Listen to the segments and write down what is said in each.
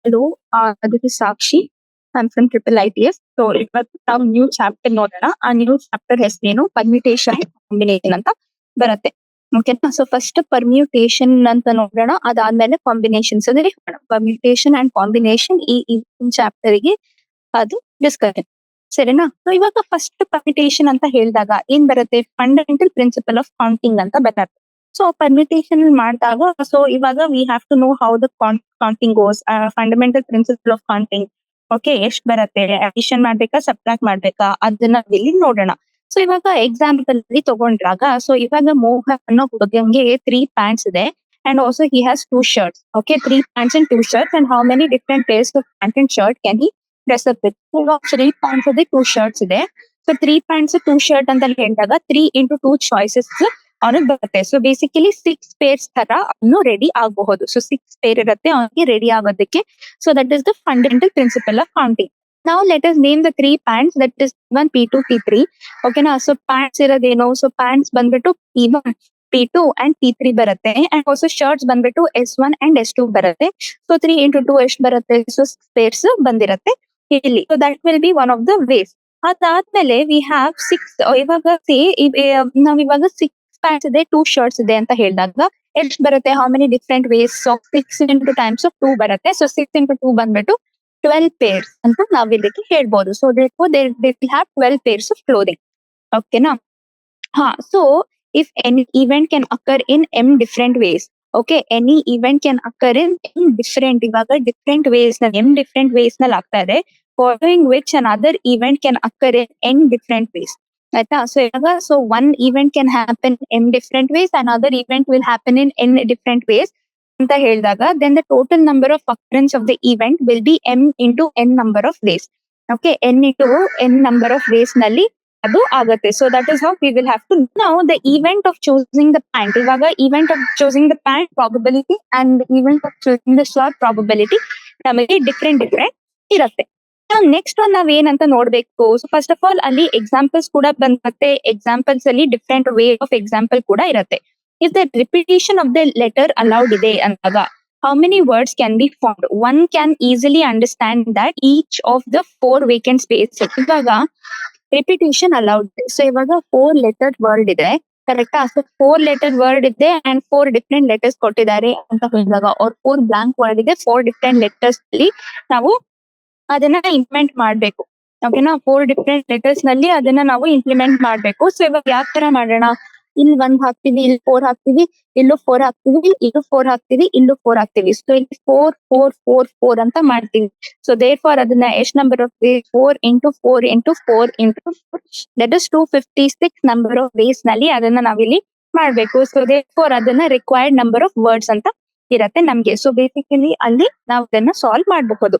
Hello, this is Sakshi. I'm from Triple ITS. So ಇವತ್ತು ನಾವು new chapter ನೋಡೋಣ. ಆ ನ್ಯೂ ಚಾಪ್ಟರ್ ಹೆಸರೇನು ಪರ್ಮ್ಯೂಟೇಷನ್ ಕಾಂಬಿನೇಷನ್ ಅಂತ ಬರುತ್ತೆ. ಓಕೆನಾ? ಸೊ ಫಸ್ಟ್ ಪರ್ಮ್ಯೂಟೇಷನ್ ಅಂತ ನೋಡೋಣ, ಅದಾದ್ಮೇಲೆ ಕಾಂಬಿನೇಷನ್ಸ್ ಅಂದ್ರೆ ಪರ್ಮ್ಯೂಟೇಷನ್ ಅಂಡ್ ಕಾಂಬಿನೇಷನ್ ಈ ಚಾಪ್ಟರ್ ಗೆ ಅದು ಡಿಸ್ಕಷನ್. ಸರಿನಾ? ಸೊ ಇವಾಗ ಫಸ್ಟ್ ಪರ್ಮ್ಯೂಟೇಷನ್ ಅಂತ ಹೇಳಿದಾಗ ಏನ್ ಬರುತ್ತೆ? ಫಂಡಮೆಂಟಲ್ ಪ್ರಿನ್ಸಿಪಲ್ ಆಫ್ ಕೌಂಟಿಂಗ್ ಅಂತ ಬರುತ್ತೆ. ಸೊ ಪರ್ಮ್ಯೂಟೇಷನ್ ಮಾಡಿದಾಗ ಸೊ ಇವಾಗ we have to know how the counting goes, fundamental principle of counting. Okay, ಎಷ್ಟ್ ಬರುತ್ತೆ, ಅಡಿಷನ್ ಮಾಡ್ಬೇಕಾ ಸಬ್ಟ್ರಾಕ್ಟ್ ಮಾಡ್ಬೇಕಾ ಅದನ್ನ ಇಲ್ಲಿ ನೋಡೋಣ. ಸೊ ಇವಾಗ ಎಕ್ಸಾಂಪಲ್ ಅಲ್ಲಿ ತಗೊಂಡ್ರಾಗ ಸೊ ಇವಾಗ ಮೋಹನ್ ಅನ್ನೋ ಹುಡುಗಂಗೆ 3 ಪ್ಯಾಂಟ್ಸ್ ಇದೆ and also he has 2 shirts. Okay, 3 pants and 2 shirts and how many different pairs of pant and shirt can he dress up with? ಇವಾಗ 3 ಪ್ಯಾಂಟ್ಸ್ ಇದೆ, 2 ಶರ್ಟ್ಸ್ ಇದೆ. ಸೊ 3 ಪ್ಯಾಂಟ್ಸ್ 2 ಶರ್ಟ್ ಅಂತ ಹೇಳಿದಾಗ 3 into 2 choices ಅವನಿಗೆ ಬರುತ್ತೆ. So basically 6 pairs ತರ ಅವನು ready ಆಗಬಹುದು. ಸೊ 6 ಪೇರ್ ಇರುತ್ತೆ ಅವನಿಗೆ ರೆಡಿ ಆಗೋದಕ್ಕೆ. So that is the fundamental principle of counting. ನಾವು let us name the 3 pants, that is P1, P2, P3. ಓಕೆನಾ? ಸೊ ಪ್ಯಾಂಟ್ಸ್ ಇರೋದೇನು? ಸೊ ಪ್ಯಾಂಟ್ಸ್ ಬಂದ್ಬಿಟ್ಟು P1, P2 ಅಂಡ್ P3 ಬರುತ್ತೆ. ಅಂಡ್ ಆಲ್ಸೋ ಶರ್ಟ್ಸ್ ಬಂದ್ಬಿಟ್ಟು S1 and S2 ಬರುತ್ತೆ. So 3 into 2 ಎಷ್ಟು ಬರುತ್ತೆ? So 6 pairs ಬಂದಿರುತ್ತೆ ಇಲ್ಲಿ. So that will be one of the ways. ಅದಾದ್ಮೇಲೆ ವಿ ಹ್ಯಾವ್ 6. ಇವಾಗ ನಾವ್ ಇವಾಗ 6 ಪ್ಯಾಂಟ್ಸ್ ಇದೆ, 2 ಶರ್ಟ್ಸ್ ಇದೆ ಅಂತ ಹೇಳಿದಾಗ ಎಷ್ಟು ಬರುತ್ತೆ? How many different ways of 6 into times of 2 ಬರುತ್ತೆ. ಸೊ 6 into 2 ಬಂದ್ಬಿಟ್ಟು 12 ಪೇರ್ಸ್ ಅಂತ ನಾವ್ ಇದಕ್ಕೆ ಹೇಳ್ಬೋದು. So they will have 12 pairs of clothing. ಓಕೆನಾ? ಹಾ, so if any event can occur in m different ways. Okay, any event can occur in m different, ಇವಾಗ different ways ನ m ಡಿಫ್ರೆಂಟ್ ವೇಸ್ ನಲ್ಲಿ ಆಗ್ತಾ ಇದೆ. following which another event can occur in n different ways. ಆಯ್ತಾ? So ಇವಾಗ so one event can happen n different ways, another event will happen in n different ways ಅಂತ ಹೇಳಿದಾಗ then the total number of occurrence of the event will be m into n number of ways. Okay, n into n number of ways ನಲ್ಲಿ ಅದು ಆಗುತ್ತೆ. So that is how we will have to know the event of choosing the pant. ಇವಾಗ event of choosing the pant probability and event of choosing the shirt probability ನಮಗೆ different ಇರುತ್ತೆ. Next one ನಾವ್ ಏನಂತ ನೋಡ್ಬೇಕು. So first of all ಅಲ್ಲಿ examples ಕೂಡ ಬಂದ್ಬತ್ತೆ. Examples ಅಲ್ಲಿ ಡಿಫ್ರೆಂಟ್ ವೇ ಆಫ್ ಎಕ್ಸಾಂಪಲ್ ಕೂಡ ಇರುತ್ತೆ. If the repetition of the letter allowed ಇದೆ ಅಂದಾಗ how many words can be found? One can easily understand that each of the 4 vacant space ಇವಾಗ repetition allowed ಇದೆ. So ಇವಾಗ 4 letter word ಇದೆ, ಕರೆಕ್ಟಾ? So 4 letter word ಇದೆ and 4 different letters ಕೊಟ್ಟಿದ್ದಾರೆ ಅಂತ ಹೇಳಿದಾಗ ಅವ್ರ 4 ಬ್ಲಾಂಕ್ ವರ್ಡ್ ಇದೆ, 4 ಡಿಫ್ರೆಂಟ್ ಲೆಟರ್ಸ್ ಅಲ್ಲಿ ನಾವು ಅದನ್ನ ಇಂಪ್ಲಿಮೆಂಟ್ ಮಾಡ್ಬೇಕು. ಓಕೆನಾ? 4 ಡಿಫ್ರೆಂಟ್ ಲೆಟರ್ಸ್ ನಲ್ಲಿ ಅದನ್ನ ನಾವು ಇಂಪ್ಲಿಮೆಂಟ್ ಮಾಡ್ಬೇಕು. ಸೊ ಇವಾಗ ಯಾವ ತರ ಮಾಡೋಣ? ಇಲ್ಲಿ 1 ಹಾಕ್ತಿವಿ, ಇಲ್ಲಿ 4 ಹಾಕ್ತಿವಿ, ಇಲ್ಲೂ 4 ಹಾಕ್ತಿವಿ, ಇಲ್ಲೂ 4 ಹಾಕ್ತಿವಿ, ಇಲ್ಲೂ 4 ಹಾಕ್ತಿವಿ. ಸೊ ಇಲ್ಲಿ 4 4 4 4 ಅಂತ ಮಾಡ್ತೀವಿ. ಸೊ ದೇರ್ ಫಾರ್ ಅದನ್ನ ಎಷ್ಟು number of ways? 4 into 4 into 4 into 4, that is 256 number of ways ನಲ್ಲಿ ಅದನ್ನ ನಾವಿಲ್ಲಿ ಮಾಡ್ಬೇಕು. ಸೊ ದೇರ್ ಫಾರ್ ಅದನ್ನ ರಿಕ್ವೈರ್ಡ್ ನಂಬರ್ ಆಫ್ ವರ್ಡ್ಸ್ ಅಂತ ಇರತ್ತೆ ನಮ್ಗೆ. ಸೊ ಬೇಸಿಕಲಿ ಅಲ್ಲಿ ನಾವು ಅದನ್ನ ಸಾಲ್ವ್ ಮಾಡಬಹುದು.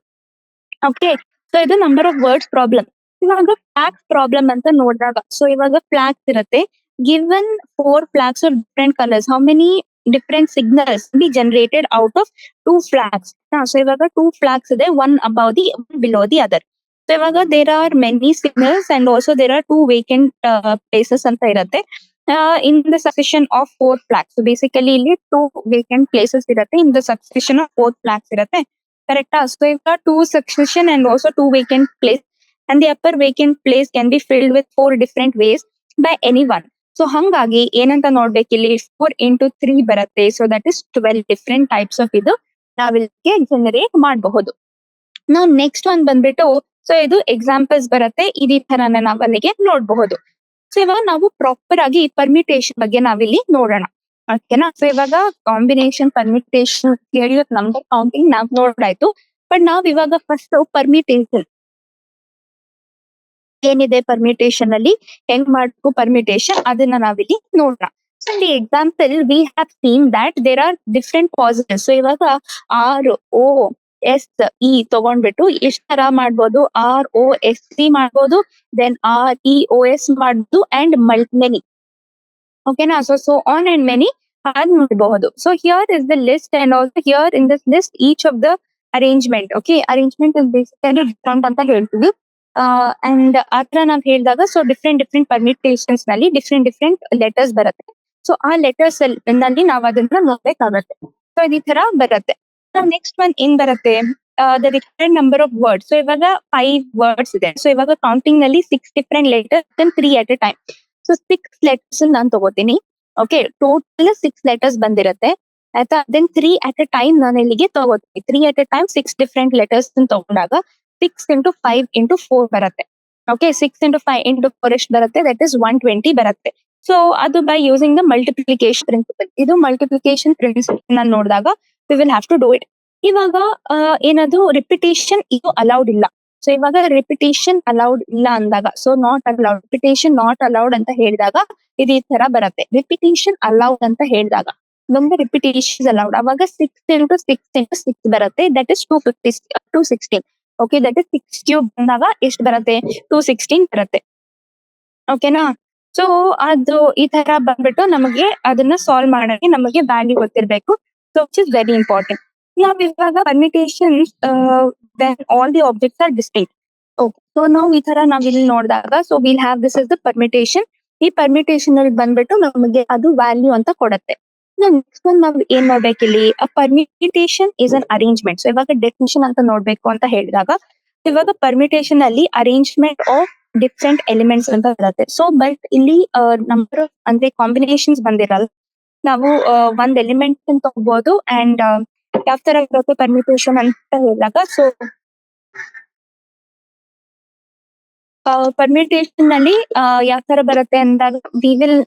ಓಕೆ, ಸೊ ಇದು ನಂಬರ್ ಆಫ್ ವರ್ಡ್ಸ್ ಪ್ರಾಬ್ಲಮ್. ಇವಾಗ ಫ್ಲಾಗ್ಸ್ ಪ್ರಾಬ್ಲಮ್ ಅಂತ ನೋಡಿದಾಗ ಸೊ ಇವಾಗ ಫ್ಲಾಗ್ಸ್ ಇರುತ್ತೆ. Given 4 flags of different colours, how many different signals be generated out of 2 flags? So ಇವಾಗ 2 ಫ್ಲಾಗ್ಸ್ ಇದೆ, one above the below the other. So ಇವಾಗ there are many signals and also there are 2 vacant places ಅಂತ ಇರುತ್ತೆ in the succession of 4 flags. Basically ಇಲ್ಲಿ 2 vacant places ಇರುತ್ತೆ in the succession of 4 flags ಇರುತ್ತೆ. ಕರೆಕ್ಟಾ? So ಈಗ 2 succession and also 2 vacant place and the upper vacant place can be filled with 4 different ways by anyone. So ಹಂಗಾಗಿ ಏನಂತ ನೋಡ್ಬೇಕಿಲ್ಲಿ 4 into 3 ಬರುತ್ತೆ. So that is 12 different types of ಇದು ನಾವಿಲ್ಲಿಗೆ generate ಮಾಡಬಹುದು. ನಾವು next one ಬಂದ್ಬಿಟ್ಟು ಸೊ ಇದು examples ಬರುತ್ತೆ. ಇದೇ ತರನ ನಾವು ಅಲ್ಲಿಗೆ ನೋಡಬಹುದು. ಸೊ ಇವಾಗ ನಾವು ಪ್ರಾಪರ್ ಆಗಿ ಪರ್ಮಿಟೇಷನ್ ಬಗ್ಗೆ ನಾವಿಲ್ಲಿ ನೋಡೋಣ. ಓಕೆನಾ? ಸೊ ಇವಾಗ ಕಾಂಬಿನೇಷನ್, ಪರ್ಮಿಟೇಷನ್, ನಂಬರ್ ಕೌಂಟಿಂಗ್ ನಾವ್ ನೋಡಾಯ್ತು. ಬಟ್ ನಾವ್ ಇವಾಗ ಫಸ್ಟ್ ಪರ್ಮಿಟೇಷನ್ ಏನಿದೆ, ಪರ್ಮಿಟೇಷನ್ ಅಲ್ಲಿ ಹೆಂಗ್ ಮಾಡ್ಬೇಕು ಪರ್ಮಿಟೇಷನ್ ಅದನ್ನ ನಾವಿಲ್ಲಿ ನೋಡೋಣ. So the example we have seen that there are different positives. So ಇವಾಗ ROSE ತಗೊಂಡ್ಬಿಟ್ಟು ಎಷ್ಟ್ ತರ ಮಾಡ್ಬೋದು? ROSC ಮಾಡ್ಬೋದು, ದೆನ್ REOS ಮಾಡ್ಬೋದು ಅಂಡ್ ಮೆನಿ. ಓಕೆನಾ? ಸೊ ಆನ್ ಅಂಡ್ ಮೆನಿ ಅದ್ ಮಾಡಬಹುದು. So here is the list and also here in this list each of the arrangement. Okay, arrangement is basically different ಅಂತ ಹೇಳ್ತೀವಿ. ಅಂಡ್ ಆತರ ನಾವ್ ಹೇಳಿದಾಗ ಸೊ ಡಿಫ್ರೆಂಟ್ ಪರ್ಮಿಟೇಷನ್ಸ್ ನಲ್ಲಿ ಡಿಫ್ರೆಂಟ್ ಲೆಟರ್ಸ್ ಬರುತ್ತೆ. ಸೊ ಆ ಲೆಟರ್ಸ್ ನಲ್ಲಿ ನಾವ್ ಅದನ್ನ ನೋಡ್ಬೇಕಾಗತ್ತೆ. ಸೊ ಈ ತರ ಬರುತ್ತೆ. ನೆಕ್ಸ್ಟ್ ಒನ್ ಏನ್ ಬರುತ್ತೆ? The required number of words. So ಇವಾಗ 5 ವರ್ಡ್ಸ್ ಇದೆ. ಸೊ ಇವಾಗ ಕೌಂಟಿಂಗ್ ನಲ್ಲಿ 6 different letters then 3 at a time. So 6 letters ನಾನು ತಗೋತೀನಿ. ಓಕೆ, ಟೋಟಲ್ 6 ಲೆಟರ್ಸ್ ಬಂದಿರುತ್ತೆ ಆಯ್ತಾ. ದೆನ್ 3 ಅಟ್ ಎ ಟೈಮ್ ನಾನು ಇಲ್ಲಿಗೆ ತಗೋತೀನಿ. 3 at a time 6 different letters ತಗೊಂಡಾಗ 6 ಇಂಟು 5 ಇಂಟು 4 ಬರುತ್ತೆ. ಓಕೆ, 6 ಇಂಟು 5 ಇಂಟು 4 ಎಷ್ಟು ಬರುತ್ತೆ? ದಟ್ ಇಸ್ 120 ಬರುತ್ತೆ. ಸೊ ಅದು by using the multiplication principle. ಇದು ಮಲ್ಟಿಪ್ಲಿಕೇಶನ್ ಪ್ರಿನ್ಸಿಪಲ್ ನಾನು ನೋಡಿದಾಗ we will have to do it. ಇವಾಗ ಏನದು ರಿಪಿಟೇಷನ್ ಇದು ಅಲೌಡ್ ಇಲ್ಲ. ಸೊ ಇವಾಗ ರಿಪಿಟೇಷನ್ ಅಲೌಡ್ ಇಲ್ಲ ಅಂದಾಗ, so not allowed, repetition not allowed ಅಂತ ಹೇಳಿದಾಗ ಇದು ಈ ತರ ಬರುತ್ತೆ. ರಿಪಿಟೇಷನ್ ಅಲೌಡ್ ಅಂತ ಹೇಳಿದಾಗ ನಮ್ಗೆ ರಿಪಿಟೇಷನ್ ಅಲೌಡ್ ಅವಾಗ 6 ಇಂಟು 6 ಇಂಟು 6 ಬರುತ್ತೆ. That is 216. Okay, that is 6 cube ಬಂದಾಗ ಎಷ್ಟು ಬರುತ್ತೆ? 216 ಬರುತ್ತೆ. ಓಕೆನಾ? ಸೊ ಅದು ಈ ತರ ಬಂದ್ಬಿಟ್ಟು ನಮಗೆ ಅದನ್ನ ಸಾಲ್ವ್ ಮಾಡೋಕೆ ನಮಗೆ ವ್ಯಾಲ್ಯೂ ಗೊತ್ತಿರ್ಬೇಕು. So which is very important. ನಾವ್ ಇವಾಗ permutation then all the objects are distinct. Okay, so ನಾವು ಈ ತರ ನಾವ್ ಇಲ್ಲಿ ನೋಡಿದಾಗ so will have this is the permutation. ಈ ಪರ್ಮಿಟೇಷನ್ ಅಲ್ಲಿ ಬಂದ್ಬಿಟ್ಟು ನಮಗೆ ಅದು ವ್ಯಾಲ್ಯೂ ಅಂತ ಕೊಡುತ್ತೆ. ನೆಕ್ಸ್ಟ್ ಒನ್ ನಾವ್ ಏನ್ ಮಾಡ್ಬೇಕು ಇಲ್ಲಿ? Permutation is an arrangement. So ಇವಾಗ ಡೆಫಿನಿಷನ್ ಅಂತ ನೋಡ್ಬೇಕು ಅಂತ ಹೇಳಿದಾಗ ಇವಾಗ ಪರ್ಮಿಟೇಷನ್ ಅಲ್ಲಿ ಅರೇಂಜ್ಮೆಂಟ್ ಆಫ್ ಡಿಫ್ರೆಂಟ್ ಎಲಿಮೆಂಟ್ಸ್ ಅಂತ ಬರುತ್ತೆ. ಸೊ ಬಟ್ ಇಲ್ಲಿ ನಂಬರ್ ಅಂದ್ರೆ ಕಾಂಬಿನೇಷನ್ಸ್ ಬಂದಿರಲ್ಲ. ನಾವು ಒಂದ್ ಎಲಿಮೆಂಟ್ ತಗೋಬಹುದು ಅಂಡ್ ಯಾವ ತರ ಬರುತ್ತೆ ಪರ್ಮಿಟೇಷನ್ ಅಂತ ಹೇಳಿದಾಗ ಸೊ ಪರ್ಮಿಟೇಷನ್ ನಲ್ಲಿ ಯಾವ ತರ ಬರುತ್ತೆ ಅಂದಾಗ ವಿ ವಿಲ್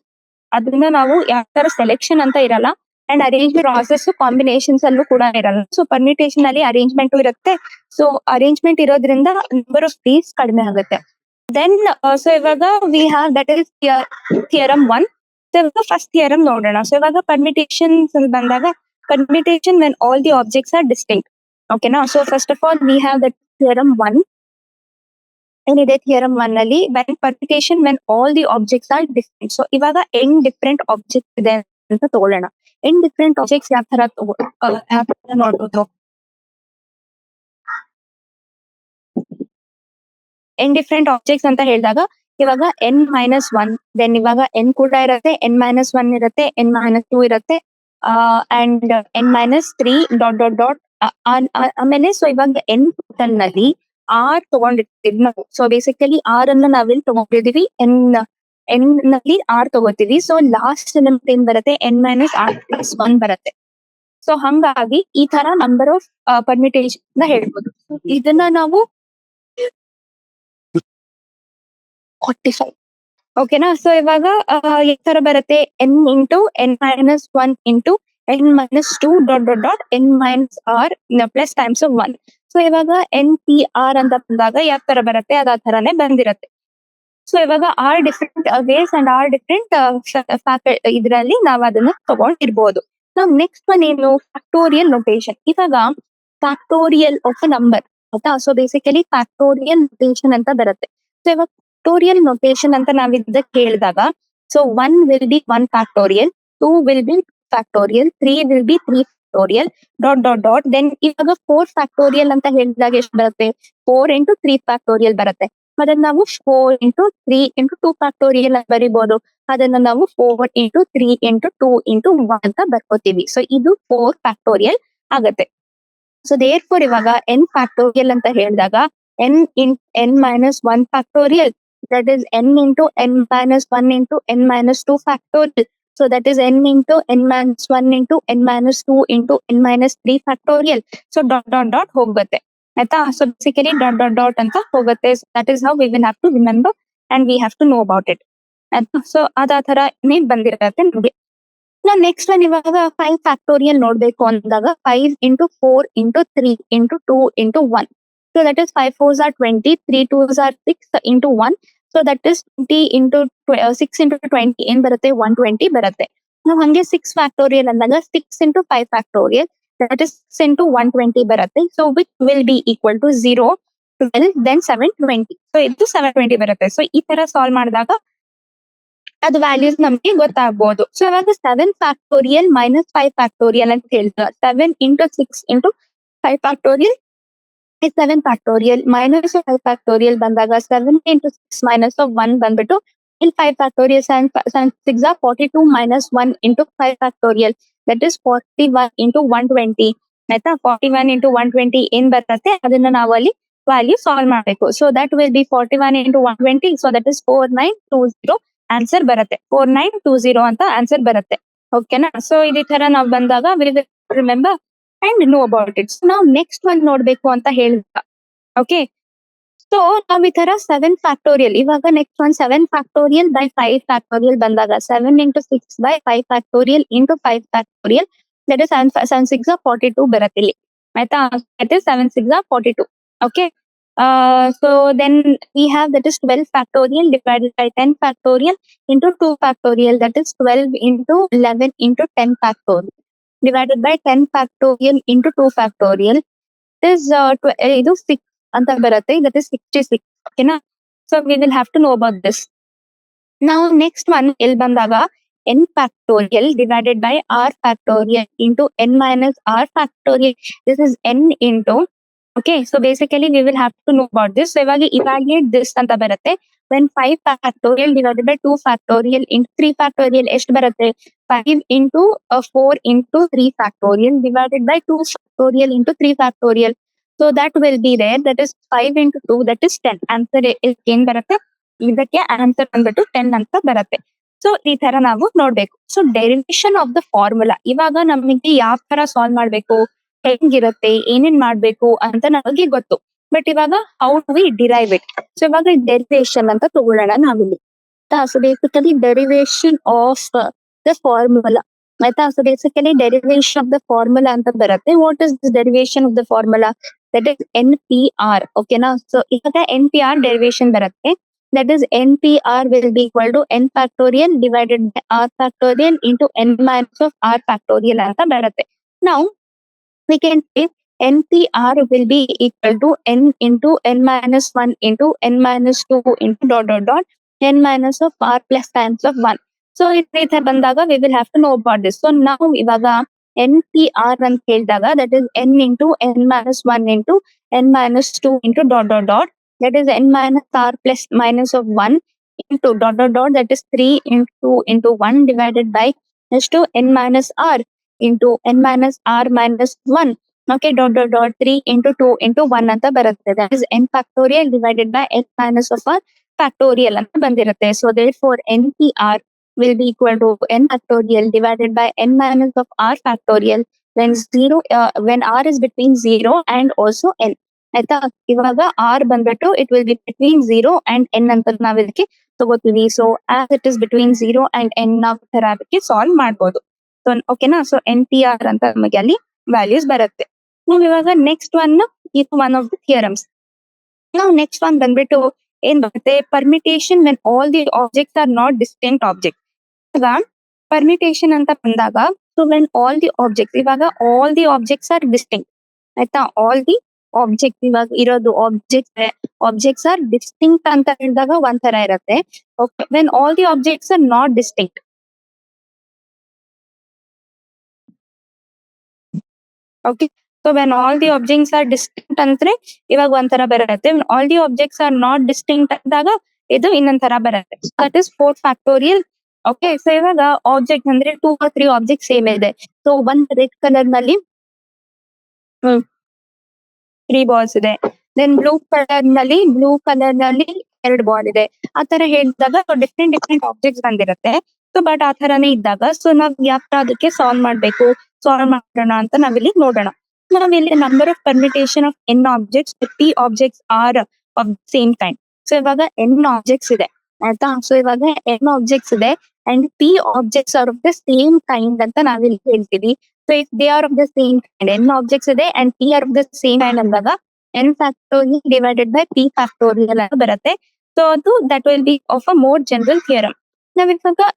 ಅದನ್ನ ನಾವು ಯಾವ ತರ ಸೆಲೆಕ್ಷನ್ ಅಂತ ಇರಲ್ಲ ಅಂಡ್ ಅರೇಂಜ್ಮೆಂಟ್ ಪ್ರಾಸೆಸ್ ಕಾಂಬಿನೇಷನ್ಸ್ ಅಲ್ಲೂ ಕೂಡ ಇರಲ್ಲ. ಸೊ ಪರ್ಮಿಟೇಷನ್ ಅಲ್ಲಿ ಅರೇಂಜ್ಮೆಂಟ್ ಇರುತ್ತೆ. ಸೊ ಅರೇಂಜ್ಮೆಂಟ್ ಇರೋದ್ರಿಂದ ನಂಬರ್ ಆಫ್ ಡೇಸ್ ಕಡಿಮೆ ಆಗುತ್ತೆ. ದೆನ್ ಸೊ ಇವಾಗ we have that is theorem 1. So ಇವಾಗ ಫಸ್ಟ್ ಥಿಯರಮ್ ನೋಡೋಣ. ಸೊ ಇವಾಗ ಪರ್ಮಿಟೇಷನ್ ಬಂದಾಗ permutation when all the objects are distinct. Okay, now so first of all we have the theorem 1. ಏನಿದೆ theorem 1 ಅಲ್ಲಿ when permutation when all the objects are distinct. So ಇವಾಗ n different objects ಇದೆ ಅಂತ ತಗೊಳ್ಳೋಣ. n different objects ಯಾವ ತರ ನೋಡ್ಬೋದು? n different objects ಅಂತ ಹೇಳಿದಾಗ ಇವಾಗ n minus 1 ದೆನ್ ಇವಾಗ n ಕೂಡ ಇರುತ್ತೆ, n minus 1 ಇರುತ್ತೆ, n minus 2 ಇರುತ್ತೆ and n minus 3 dot dot dot ಆಮೇಲೆ ಸೊ ಇವಾಗ n ಟೋಟಲ್ ನಲ್ಲಿ r ತಗೊಂಡಿರ್ತೀವಿ ನಾವು. ಸೊ ಬೇಸಿಕಲಿ r ಅನ್ನ ನಾವಿಲ್ಲಿ ತಗೊಂಡಿದೀವಿ, n ನಲ್ಲಿ r ತಗೋತೀವಿ. ಸೊ ಲಾಸ್ಟ್ ಎಲಿಮೆಂಟ್ ಏನ್ ಬರುತ್ತೆ? n minus r plus 1 ಬರುತ್ತೆ. ಸೊ ಹಂಗಾಗಿ ಈ ತರ ನಂಬರ್ ಆಫ್ ಪರ್ಮಿಟೇಷನ್ ಹೇಳ್ಬೋದು. ಇದನ್ನ ನಾವು 45 ಓಕೆನಾ. ಸೊ ಇವಾಗ ಈ ತರ ಬರುತ್ತೆ n into n minus 1 into n minus 2 dot dot dot n minus r plus times of 1. So ಇವಾಗ n p r ಅಂತ ಬಂದಾಗ ಯಾವ ತರ ಬರುತ್ತೆ ಅದ ತರಾನೇ ಬಂದಿರತ್ತೆ. ಸೊ ಇವಾಗ are different ways and are different ಇದರಲ್ಲಿ ನಾವ್ ಅದನ್ನ ತಗೊಂಡಿರ್ಬೋದು. ನಾವು ನೆಕ್ಸ್ಟ್ ಒನ್ ಏನು? Factorial notation. ಇವಾಗ ಫ್ಯಾಕ್ಟೋರಿಯಲ್ ಆಫ್ ಅ ನಂಬರ್ ಆಯ್ತಾ. ಸೊ ಬೇಸಿಕಲಿ ಫ್ಯಾಕ್ಟೋರಿಯಲ್ ನೊಟೇಷನ್ ಅಂತ ಬರುತ್ತೆ. ಸೊ ಇವಾಗ ಫ್ಯಾಕ್ಟೋರಿಯಲ್ ನೊಟೇಷನ್ ಅಂತ ನಾವ್ ಇದಕ್ಕೆ ಹೇಳಿದಾಗ so 1 will be 1 factorial, 2 will be factorial, 3 will be 3 factorial dot dot dot. Then ಇವಾಗ 4 ಫ್ಯಾಕ್ಟೋರಿಯಲ್ ಅಂತ ಹೇಳಿದಾಗ ಎಷ್ಟು ಬರುತ್ತೆ? 4 ಇಂಟು 3 ಫ್ಯಾಕ್ಟೋರಿಯಲ್ ಬರುತ್ತೆ. ಅದನ್ನ ನಾವು 4 ಇಂಟು 3 ಇಂಟು 2 ಫ್ಯಾಕ್ಟೋರಿಯಲ್ ಅಂತ ಬರಿಬಹುದು. ಅದನ್ನ ನಾವು 4 ಇಂಟು 3 ಇಂಟು 2 ಇಂಟು 1 ಅಂತ ಬರ್ಕೋತೀವಿ. ಸೊ ಇದು 4 ಫ್ಯಾಕ್ಟೋರಿಯಲ್ ಆಗತ್ತೆ. ಸೊ ದೇರ್ ಫೋರ್ ಇವಾಗ n ಫ್ಯಾಕ್ಟೋರಿಯಲ್ ಅಂತ ಹೇಳಿದಾಗ n in n minus 1 factorial, that is n into n minus 1 into n minus 2 factorial. So that is n into n minus 1 into n minus 2 into n minus 3 factorial. So dot dot dot ಹೋಗುತ್ತೆ ಆಯ್ತಾ. So basically dot dot dot ಅಂತ ಹೋಗುತ್ತೆ. That is how we will have to remember and we have to know about it ಆಯ್ತಾ. So ಅದ ತರನೇ ಬಂದಿರತ್ತೆ ನೋಡಿ. ನಾವು next one ಇವಾಗ 5 ಫ್ಯಾಕ್ಟೋರಿಯಲ್ ನೋಡ್ಬೇಕು ಅಂದಾಗ 5 into 4 into 3 into 2 into 1. So that is 5 4s are 20, 3 2s are 6 into 1. So that is 20 into 6 into 20 ಏನ್ ಬರುತ್ತೆ? 120 ಬರುತ್ತೆ. ನಾವು ಹಂಗೆ 6 ಫ್ಯಾಕ್ಟೋರಿಯಲ್ ಅಂದಾಗ 6 into 5 factorial that is 6 into 120 ಬರುತ್ತೆ. So which will be equal to 0, 12, then 720. So ಇದು 720 ಬರುತ್ತೆ. So ಈ ತರ ಸಾಲ್ವ್ ಮಾಡಿದಾಗ ಅದು ವ್ಯಾಲ್ಯೂಸ್ ನಮ್ಗೆ ಗೊತ್ತಾಗ್ಬೋದು. ಸೊ ಇವಾಗ 7 ಫ್ಯಾಕ್ಟೋರಿಯಲ್ ಮೈನಸ್ 5 ಫ್ಯಾಕ್ಟೋರಿಯಲ್ ಅಂತ ಹೇಳಿದ್ರೆ 7 into 6 into 5 factorial 7 factorial minus 5 factorial ಬಂದಾಗ 7 ಇಂಟು 6 ಮೈನಸ್ 1 ಬಂದ್ಬಿಟ್ಟು ಇಲ್ಲಿ 5 factorial 7 6 42 minus 1 into 5 factorial that is 41 into 120. ಆಯ್ತಾ. 41 into 120 ಏನ್ ಬರ್ತತೆ ಅದನ್ನ ನಾವು ಅಲ್ಲಿ ವ್ಯಾಲ್ಯೂ ಸಾಲ್ವ್ ಮಾಡ್ಬೇಕು. So that will B 41 into 120. So that is 4920 answer ಬರುತ್ತೆ. 4920 ಅಂತ ಆನ್ಸರ್ ಬರುತ್ತೆ. ಓಕೆನಾ. ಸೊ ಇದೇ ತರ ನಾವು ಬಂದಾಗ will remember and no about it. ನಾವು ನೆಕ್ಸ್ಟ್ ಒನ್ ನೋಡ್ಬೇಕು ಅಂತ ಹೇಳಿದ. ಓಕೆ. ಸೊ ನಾವ್ ಈ ತರ 7 ಫ್ಯಾಕ್ಟೋರಿಯಲ್ ಇವಾಗ next one 7 factorial by 5 factorial ಬಂದಾಗ 7 into 6 by 5 factorial into 5 factorial that is 7 6 42 ಬರುತ್ತೆ ಇಲ್ಲಿ. ಆಯ್ತಾ. That is 7 6 42. Okay. So then we have that is 12 factorial divided by 10 factorial into 2 factorial that is 12 into 11 into 10 factorial divided by 10 factorial into 2 factorial is ಇದು 6 ಅಂತ ಬರುತ್ತೆ. that is 66. ಓಕೆನಾ. So we will have to know about this. Now next one ಇಲ್ಲಿ ಬಂದಾಗ n factorial divided by r factorial into n minus r factorial. This is n into. Okay, so basically we will have to know about this. So ಇವಾಗ evaluate this ಅಂತ ಬರುತ್ತೆ. when 5 factorial divided by 2 factorial into 3 factorial ಎಷ್ಟು ಬರುತ್ತೆ 5 into 4 into 3 factorial divided by 2 factorial into 3 factorial. So that will be there. That is 5 into 2 that is 10. Answer ಏನ್ ಬರುತ್ತೆ ಇದಕ್ಕೆ answer ಬಂದ್ಬಿಟ್ಟು 10 ಅಂತ ಬರುತ್ತೆ. ಸೊ ಈ ತರ ನಾವು ನೋಡ್ಬೇಕು. So derivation of the formula ಇವಾಗ ನಮಗೆ ಯಾವ ತರ ಸಾಲ್ವ್ ಮಾಡ್ಬೇಕು ಹೆಂಗಿರುತ್ತೆ ಏನೇನ್ ಮಾಡ್ಬೇಕು ಅಂತ ನಮಗೆ ಗೊತ್ತು. ಬಟ್ ಇವಾಗ how do we derive it. So ಇವಾಗ ಡೆರಿವೇಶನ್ ಅಂತ ತಗೊಳ್ಳೋಣ ನಾವಿಲ್ಲಿ. So basically derivation of the formula ಆಯ್ತಾ. So basically derivation of the formula ಅಂತ ಬರುತ್ತೆ. What is the derivation of the formula that is NPR. ಓಕೆನಾ. ಸೊ ಇವಾಗ NPR ಡೆರಿವೇಶನ್ ಬರುತ್ತೆ. that is NPR will be equal to n factorial divided by r factorial into n minus of r factorial ಅಂತ ಬರುತ್ತೆ. Now we can say NPR will be equal to n into n minus 1 into n minus 2 into dot dot dot n minus of r plus times of 1. So ಈ ತರ ಬಂದಾಗ we will have to know about this. So now ಇವಾಗ NPR ಅಂತ ಹೇಳಿದಾಗ that is n into n minus 1 into n minus 2 into dot dot dot that is n minus r plus minus of 1 into dot dot dot that is 3 into 1 divided by is to n minus r into n minus r minus 1. Okay, dot dot dot 3 into 2 into 1 ಅಂತ ಬರುತ್ತೆ. That is n factorial divided by n minus of r factorial ಅಂತ ಬಂದಿರುತ್ತೆ. So therefore NPR will be equal to n factorial divided by n minus of r factorial when when r is between 0 and also n. ಆಯ್ತಾ. ಇವಾಗ R ಬಂದ್ಬಿಟ್ಟು it will be between 0 and n ಅಂತ ನಾವ್ ಇದಕ್ಕೆ ತಗೋತೀವಿ. So as it is between 0 and n ನಾವು ತರ ಅದಕ್ಕೆ ಸಾಲ್ವ್ ಮಾಡ್ಬೋದು. ಸೊ ಓಕೆನಾ. ಸೊ NPR ಅಂತ ನಮಗೆ ಅಲ್ಲಿ ವ್ಯಾಲ್ಯೂಸ್ ಬರುತ್ತೆ. ನಾವು ಇವಾಗ ನೆಕ್ಸ್ಟ್ ಒನ್ ಇದು ಒನ್ ಆಫ್ ದ ಥಿಯರಮ್ಸ್. ನಾವು ನೆಕ್ಸ್ಟ್ ಒನ್ ಬಂದ್ಬಿಟ್ಟು ಏನ್ ಬರುತ್ತೆ permutation when all the objects are not distinct object. ಇವಾಗ ಪರ್ಮಿಟೇಷನ್ ಅಂತ ಬಂದಾಗ so when all the objects ಇವಾಗ all the objects are distinct. ಆಯ್ತಾ. ಆಲ್ ದಿ ಆಬ್ಜೆಕ್ಟ್ ಇವಾಗ ಇರೋದು ಆಬ್ಜೆಕ್ಟ್ಸ್ ಆರ್ ಡಿಸ್ಟಿಂಕ್ಟ್ ಅಂತ ಹೇಳಿದಾಗ ಒಂಥರ ಇರುತ್ತೆ. When all the objects are not distinct. Okay. So when all the objects are distinct ಅಂದ್ರೆ ಇವಾಗ ಒಂಥರ ಬರುತ್ತೆ. All the objects are not distinct ಅಂದಾಗ ಇದು ಇನ್ನೊಂದ್ ತರ ಬರುತ್ತೆ. That is 4 factorial. Okay. So ಇವಾಗ ಆಬ್ಜೆಕ್ಟ್ ಅಂದ್ರೆ 2 or 3 ಆಬ್ಜೆಕ್ಟ್ ಸೇಮ್ ಇದೆ. ಸೊ ಒಂದ್ ರೆಡ್ ಕಲರ್ ನಲ್ಲಿ 3 ಬಾಲ್ಸ್ ಇದೆ. ದೆನ್ ಬ್ಲೂ ಕಲರ್ ನಲ್ಲಿ 2 ಬಾಲ್ ಇದೆ. ಆ ತರ ಹೇಳಿದಾಗ ಡಿಫ್ರೆಂಟ್ ಆಬ್ಜೆಕ್ಟ್ಸ್ ಬಂದಿರುತ್ತೆ. ಸೊ ಬಟ್ ಆ ತರನೇ ಇದ್ದಾಗ ಸೊ ನಾವ್ ಯಾವ ತರ ಅದಕ್ಕೆ ಸಾಲ್ವ್ ಮಾಡೋಣ ಅಂತ ನಾವಿಲ್ಲಿ ನೋಡೋಣ. ನಾವಿಲ್ಲಿ number of permutation of n objects p objects are of same kind. So ಇವಾಗ n ಆಬ್ಜೆಕ್ಟ್ಸ್ ಇದೆ ಆಯ್ತಾ. ಸೊ ಇವಾಗ n ಆಬ್ಜೆಕ್ಟ್ಸ್ ಇದೆ and p objects are of the same kind ಅಂತ ನಾವಿಲ್ಲಿ ಹೇಳ್ತೀವಿ. So if they are of the same kind, n objects ಇದೆ and p are of the same kind ಅಂದಾಗ n factorial divided by p factorial ಅಂತ ಬರುತ್ತೆ. So ಅದು that will be of a more general theorem. ನಾವ್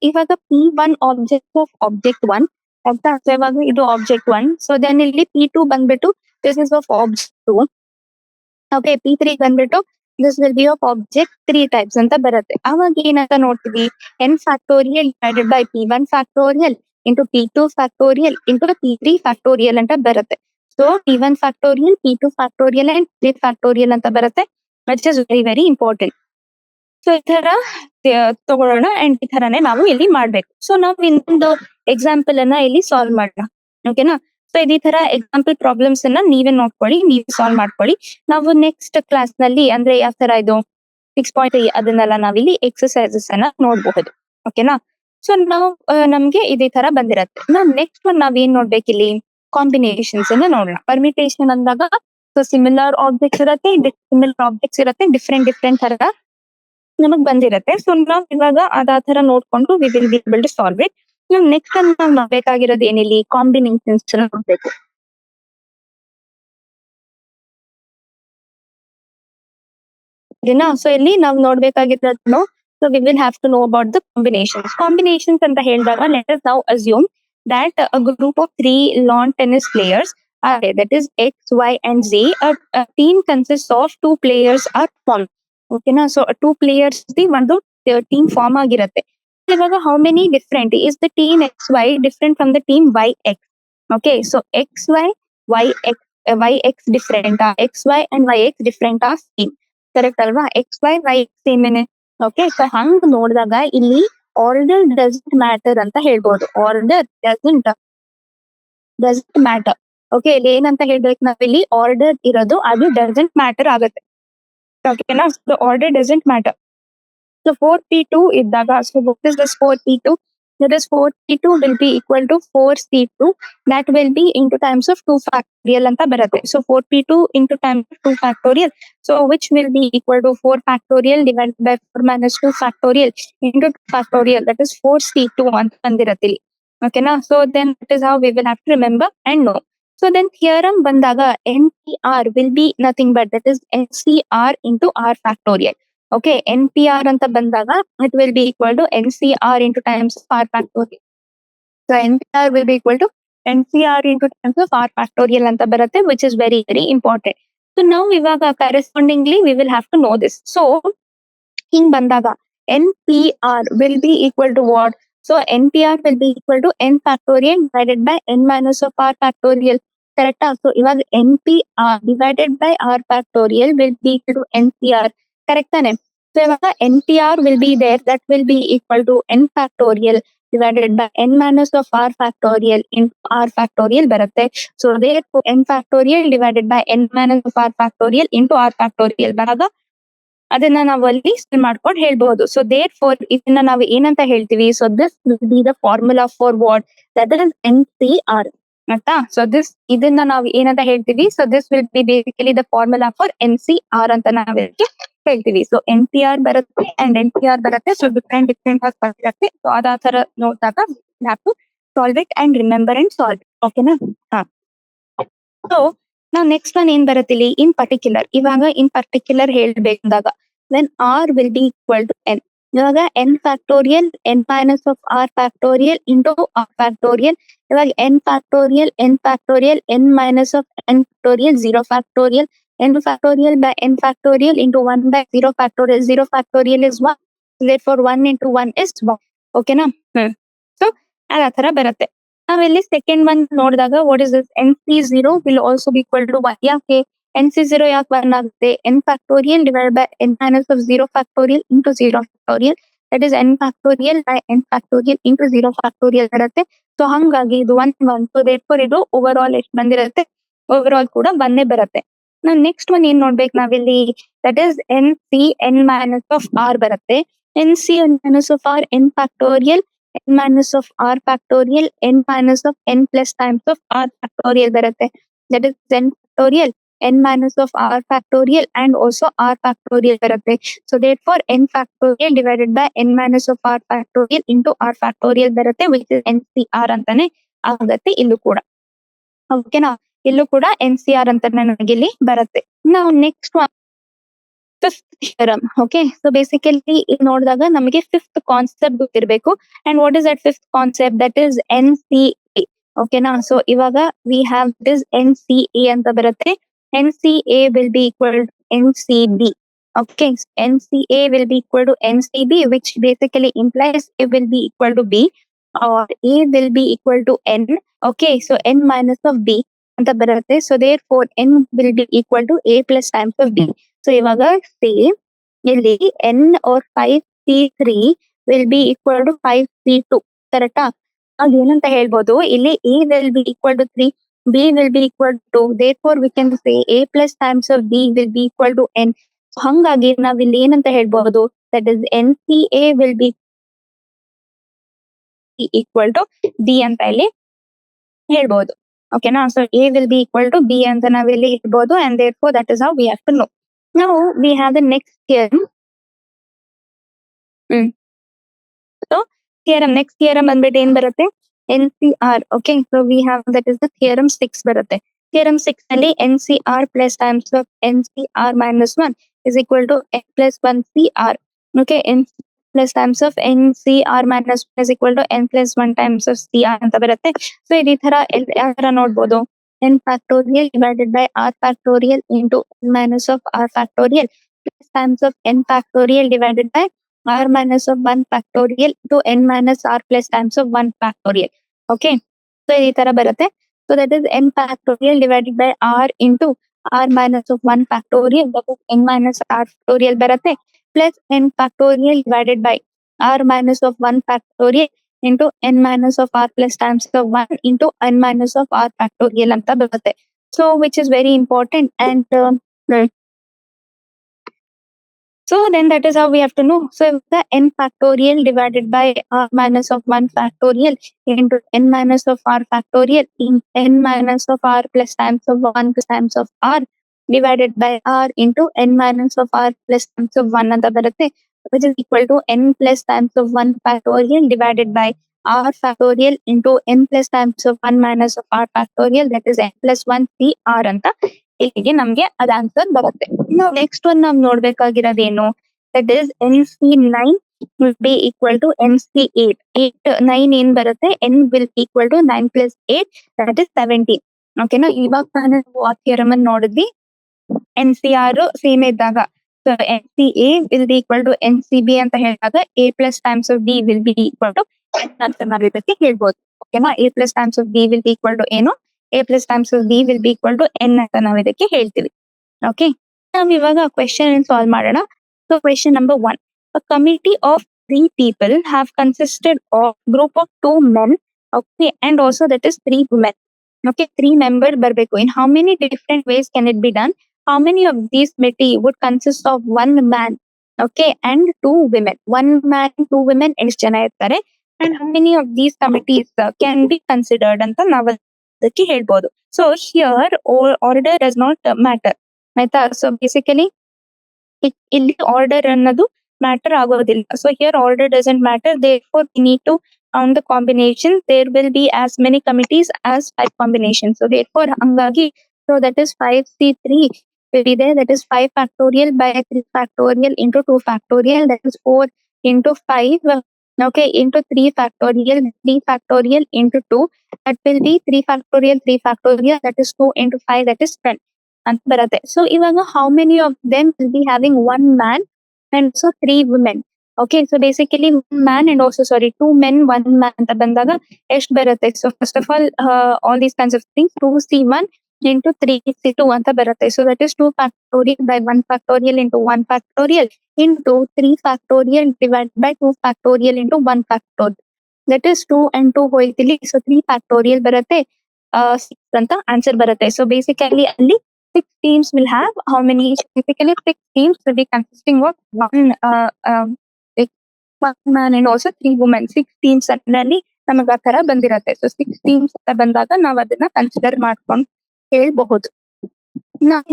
ಇವಾಗ p1 object of object 1 ಆಯ್ತಾ. So ಇವಾಗ ಇದು object 1. ಸೊ ದೆನ್ ಇಲ್ಲಿ p2 ಬಂದ್ಬಿಟ್ಟು this is of object 2. Okay. p3 ಬಂದ್ಬಿಟ್ಟು this will be of object 3 types ಅಂತ ಬರುತ್ತೆ. ಅವಾಗ ಏನಂತ ನೋಡ್ತೀವಿ n factorial divided by p1 factorial into p2 factorial into p3 factorial ಅಂತ ಬರುತ್ತೆ. So p1 factorial, p2 factorial and 3 factorial ಅಂತ ಬರುತ್ತೆ. Which is very very important. So ಈ ತರ ತಗೊಳ್ಳೋಣ ಅಂಡ್ ಈ ತರನೇ ನಾವು ಇಲ್ಲಿ ಮಾಡ್ಬೇಕು. ಸೊ ನಾವು ಇನ್ನೊಂದು ಎಕ್ಸಾಂಪಲ್ ಅನ್ನ ಇಲ್ಲಿ ಸಾಲ್ವ್ ಮಾಡೋಣ. ಓಕೆನಾ. ಸೊ ಇದೇ ತರ ಎಕ್ಸಾಂಪಲ್ ಪ್ರಾಬ್ಲಮ್ಸ್ ಅನ್ನ ನೀವೇ ನೋಡ್ಕೊಳ್ಳಿ, ನೀವೇ ಸಾಲ್ವ್ ಮಾಡ್ಕೊಳ್ಳಿ. ನಾವು ನೆಕ್ಸ್ಟ್ ಕ್ಲಾಸ್ ನಲ್ಲಿ ಅಂದ್ರೆ ಯಾವ ತರ ಇದು 6.3 ಅದನ್ನೆಲ್ಲ ನಾವಿಲ್ಲಿ ಎಕ್ಸರ್ಸೈಸಸ್ ಅನ್ನ ನೋಡಬಹುದು. ಓಕೆನಾ? ಸೊ ನಾವು ನಮ್ಗೆ ಇದೇ ತರ ಬಂದಿರತ್ತೆ. ನಾವು ನೆಕ್ಸ್ಟ್ ಒನ್ ನಾವೇನ್ ನೋಡ್ಬೇಕಿಲ್ಲಿ ಕಾಂಬಿನೇಷನ್ಸ್ ಅನ್ನ ನೋಡೋಣ. ಪರ್ಮಿಟೇಷನ್ ಅಂದಾಗ ಸೊ ಸಿಮಿಲರ್ ಆಬ್ಜೆಕ್ಟ್ಸ್ ಇರತ್ತೆ, ಡಿಸಿಮಿಲರ್ ಆಬ್ಜೆಕ್ಟ್ಸ್ ಇರತ್ತೆ, ಡಿಫ್ರೆಂಟ್ ತರ ನಮಗ್ ಬಂದಿರತ್ತೆ. ಸೊ ನಾವ್ ಇವಾಗ ಅದ ತರ ನೋಡ್ಕೊಂಡು we will be able to solve it. ನಾವು ನೆಕ್ಸ್ಟ್ ನಾವ್ ನೋಡ್ಬೇಕಾಗಿರೋದು ಏನಿಲ್ಲಿ ಕಾಂಬಿನೇಷನ್ಸ್ ನೋಡ್ಬೇಕು. ಸೊ ಇಲ್ಲಿ ನಾವು ನೋಡ್ಬೇಕಾಗಿರೋದು so we will have to know about the combinations. Combinations ಅಂತ ಹೇಳಿದಾಗ let us now assume that a group of three lawn tennis players are there, that is X, Y, and Z. A team consists of two players are formed. Okay na? So two players the ಒಂದು team form ಆಗಿರುತ್ತೆ. ಇವಾಗ how many different is the team XY different from the team YX? Okay, so XY, YX, YX different, XY and YX different are same. Correct ಅಲ್ವಾ? XY, YX same ಏನೆ. Okay, so ಹಂಗ್ ನೋಡಿದಾಗ ಇಲ್ಲಿ order doesn't matter ಅಂತ ಹೇಳ್ಬೋದು. Order doesn't matter. Okay, ಇಲ್ಲಿ ಏನಂತ ಹೇಳ್ಬೇಕು ನಾವಿಲ್ಲಿ ಆರ್ಡರ್ ಇರೋದು ಅದು ಡಸಂಟ್ ಮ್ಯಾಟರ್ ಆಗುತ್ತೆ. ಓಕೆನಾ? So order doesn't matter. So 4P2 ಇದ್ದಾಗ so what is this 4P2? That is 4P2 will be equal to 4C2. That will be into times of 2 factorial ಅಂತ ಬರುತ್ತೆ. So 4P2 into times of 2 factorial. So which will be equal to 4 factorial divided by 4 minus 2 factorial into 2 factorial. That is 4C2 ಅಂತ ಬಂದಿರತ್ತೆ ಇಲ್ಲಿ. ಓಕೆನಾ? So then that is how we will have to remember and know. So then theorem ಬಂದಾಗ NPR will be nothing but that is NCR into R factorial. Okay, NPR ಅಂತ ಬಂದಾಗ it will be equal to NCR into times of R factorial. So NPR will be equal to NCR into times of R factorial ಅಂತ ಬರುತ್ತೆ, which is very important. So now ಇವಾಗ correspondingly we will have to know this. So ಹಿಂಗ್ ಬಂದಾಗ NPR will be equal to what? So NPR will be equal to N factorial divided by N minus of R factorial. Correct? So ಇವಾಗ NPR divided by R factorial will be equal to NCR. Correct ತಾನೆ? So ಇವಾಗ NPR will be there, that will be equal to N factorial divided by N minus of R factorial into R factorial ಬರುತ್ತೆ. So therefore N factorial divided by N minus of R factorial into R factorial ಬರಾಗ ಅದನ್ನ ನಾವು ಅಲ್ಲಿ solve ಮಾಡ್ಕೊಂಡು ಹೇಳ್ಬಹುದು. So there for ಇದನ್ನ ನಾವು ಏನಂತ ಹೇಳ್ತೀವಿ? So this will be the formula for what? That is NCR. ಆಯ್ತಾ? ಸೊ ಇದನ್ನ ನಾವು ಏನಂತ ಹೇಳ್ತೀವಿ? So this will be basically the formula for NCR ಅಂತ ನಾವು ಹೇಳ್ತೀವಿ. ಸೊ NPR ಬರುತ್ತೆ ಅಂಡ್ NCR ಬರುತ್ತೆ. ಸೊ ಡಿಫ್ರೆಂಟ್ ಆಗಿ ಬರುತ್ತೆ. ಸೊ ಅದ ತರ ನೋಡಿದಾಗ have to solve it and remember and solve. ಓಕೆನಾ? ಹಾ. ಸೊ ನಾವು ನೆಕ್ಸ್ಟ್ ಒನ್ ಏನ್ ಬರುತ್ತೆ ಇಲ್ಲಿ ಇನ್ ಪರ್ಟಿಕ್ಯುಲರ್. ಇವಾಗ ಇನ್ ಪರ್ಟಿಕ್ಯುಲರ್ ಹೇಳ್ಬೇಕಂದಾಗ when r will be equal to n. ಇವಾಗ n factorial n minus of r factorial into r factorial. ಇವಾಗ n factorial n minus of n factorial 0 factorial n factorial by n factorial into 1 by 0 factorial. 0 factorial is 1. Therefore 1 into 1 is 1. ಓಕೆನಾ? So ಅದ ತರ ಬರುತ್ತೆ. ನಾವಿಲ್ಲಿ second one ನೋಡಿದಾಗ what is this? NC0 will also be equal to 1. ಯಾಕೆ NC0 ಯಾಕೆ 1 ಆಗುತ್ತೆ? n factorial divided by n minus of 0 factorial into 0 factorial. That is n factorial by n factorial into 0 factorial ಬರುತ್ತೆ. So ಹಂಗಾಗಿ ಇದು 1 1. So therefore ಇದು over all ಎಷ್ಟು ಬಂದಿರುತ್ತೆ? Over all ಕೂಡ 1 ಬರುತ್ತೆ. ನಾವು ನೆಕ್ಸ್ಟ್ ಒನ್ ಏನ್ ನೋಡ್ಬೇಕು ನಾವಿಲ್ಲಿ? That is NC n minus of R ಬರುತ್ತೆ. NC n minus of R n factorial n minus of R factorial n minus of n plus times of R factorial ಬರುತ್ತೆ. That is n factorial n minus of R factorial and also R factorial ಬರುತ್ತೆ. So therefore n factorial divided by n minus of R factorial into R factorial ಬರುತ್ತೆ, which is NCR ಅಂತಾನೆ ಆಗುತ್ತೆ ಇಲ್ಲೂ ಕೂಡ. ಓಕೆನಾ? ಇಲ್ಲೂ ಕೂಡ NCR ಅಂತ ನನಗೆ ಇಲ್ಲಿ ಬರುತ್ತೆ. ನಾವು next fifth theorem. Okay, so basically ಇದು ನೋಡಿದಾಗ ನಮಗೆ ಫಿಫ್ತ್ ಕಾನ್ಸೆಪ್ಟ್ ಗೊತ್ತಿರಬೇಕು. And what is that fifth concept? That is NCA. ಓಕೆನಾ? ಸೊ ಇವಾಗ ವಿ ಹ್ಯಾವ್ ದಿಸ್ NCA ಅಂತ ಬರುತ್ತೆ. NCA will be equal to NCB. Okay, NCA will be equal to NCB, which basically implies A will be equal to B or A will be equal to N. Okay, so N minus of B ಅಂತ ಬರುತ್ತೆ. So therefore N will be equal to A plus times of B. So ಇವಾಗ say ಇಲ್ಲಿ N or 5C3 will be equal to 5C2. ಕರೆಕ್ಟಾ? ಅದೇನಂತ ಹೇಳ್ಬೋದು, ಇಲ್ಲಿ A will be equal to 3 B will be equal to, therefore we can say A plus times of B will be equal to N. ಹಂಗಾಗಿ ನಾವ್ ಇಲ್ಲಿ ಏನಂತ ಹೇಳ್ಬಹುದು, that is NCA will be equal to B ಅಂತ ಇಲ್ಲಿ ಹೇಳ್ಬಹುದು. ಓಕೆನಾ? So A will be equal to B ಅಂತ ನಾವಿಲ್ಲಿ ಇರ್ಬೋದು, and therefore that is how we have to know. Now we have the next theorem. So next theorem ಬಂದ್ಬಿಟ್ಟು ಏನ್ ಬರುತ್ತೆ, NCR. Okay, so we have that is the theorem 6 ಬರುತ್ತೆ. Theorem 6 ಅಲ್ಲಿ NCR plus times of NCR minus 1 is equal to N plus 1 CR. Okay, N plus times of NCR minus 1 is equal to N plus 1 times of CR ಅಂತ ಬರುತ್ತೆ. So ಈ ತರ ಯಾವ ತರ ನೋಡ್ಬೋದು, N factorial divided by R factorial into N minus of R factorial plus times of N factorial divided by R minus of 1 factorial to N minus R plus times of 1 factorial. Okay, so ಈ ತರ ಬರುತ್ತೆ. So that is N factorial divided by R into R minus of 1 factorial, that is N minus R factorial ಬರುತ್ತೆ, plus N factorial divided by R minus of 1 factorial into N minus of R plus times of 1 into N minus of R factorial ಅಂತ ಬರುತ್ತೆ. So which is very important, and so then that is how we have to know. So if the N factorial divided by R minus of 1 factorial into N minus of R factorial in N minus of R plus times of 1 plus times of R divided by R into N minus of R plus times of 1 ಅಂತ ಬರುತ್ತೆ, which is equal to N plus times of 1 factorial divided by R factorial into N plus times of 1 minus of R factorial, that is N plus 1 CR ಅಂತ ಇಲ್ಲಿಗೆ ನಮ್ಗೆ ಅದ answer ಬರುತ್ತೆ. ನಾವು next one ನಾವ್ ನೋಡ್ಬೇಕಾಗಿರೋದೇನು, that is NC9 will be equal to NC8. 9 ಏನ್ ಬರುತ್ತೆ, N will equal to 9 plus 8, that is 17. ಓಕೆನಾ? ಇವಾಗ ನಾವು ಆ ಥಿಯರಮ್ ಅನ್ನು ನೋಡಿದ್ವಿ NCR ಸೇಮ್ ಇದ್ದಾಗ. So NCA will be equal to NCB ಅಂತ ಹೇಳಿದಾಗ A plus times of D will be equal to N ಅಂತ ನಾವು ಇದಕ್ಕೆ ಹೇಳ್ಬೋದು. ಓಕೆನಾ? A plus times of D will be equal to ಏನು, A plus times of D will be equal to N ಅಂತ ನಾವು ಇದಕ್ಕೆ ಹೇಳ್ತೀವಿ. ಓಕೆ, ನಾವ್ ಇವಾಗ ಕ್ವೆಶ್ಚನ್ ಸಾಲ್ವ್ ಮಾಡೋಣ. So question number 1, a committee of 3 people have consisted of group of 2 men, okay, and also that is 3 women. Okay, 3 members ಬರಬೇಕು. In how many different ways can it be done? How many of these committee would consist of 1 man, okay, and 2 women? 1 man, 2 women ಎಷ್ಟು ಜನ ಇರ್ತಾರೆ, and how many of these committees can be considered ಅಂತ ನಾವು ಅದಕ್ಕೆ ಹೇಳ್ಬೋದು. So here order does not matter, ಆಯ್ತಾ? So basically ಇಲ್ಲಿ order ಅನ್ನೋದು ಮ್ಯಾಟರ್ ಆಗೋದಿಲ್ಲ. So here order doesn't matter, therefore we need to count the combination. There will be as many committees as 5 combinations. So therefore ಹಂಗಾಗಿ, so that is 5C3 will be there, that is 5 factorial by 3 factorial into 2 factorial, that is 4 into 5, okay, into 3 factorial, 3 factorial into 2, that will be 3 factorial, 3 factorial, that is 2 into 5, that is 10 ಅಂತ ಬರುತ್ತೆ. So ಇವಾಗ how many of them will be having 1 man and also 3 women? Okay, so basically 1 man and also 2 men, 1 man ಅಂತ ಬಂದಾಗ ಎಷ್ಟು ಬರುತ್ತೆ? So first of all these kinds of things, 2C1 into 3C2 ಅಂತ ಬರುತ್ತೆ. So that is 2 factorial by 1 factorial into 1 factorial into 3 factorial divided by 2 factorial into 1 factorial. That is 2 and 2 ಹೋಯ್ತಿಲ್ಲಿ. So 3 factorial ಬರುತ್ತೆ, 6 ಅಂತ answer ಬರುತ್ತೆ. So basically ಅಲ್ಲಿ 6 teams will have how many? Basically 6 teams will be consisting of 1 man and also 3 women. 6 teams ಅಲ್ಲಿ ನಮಗ ಆ ತರ ಬಂದಿರತ್ತೆ. So 6 teams ಅಂತ ಬಂದಾಗ ನಾವ್ ಅದನ್ನ ಕನ್ಸಿಡರ್ ಮಾಡ್ಕೊಂಡು ಹೇಳ್ಬಹುದು.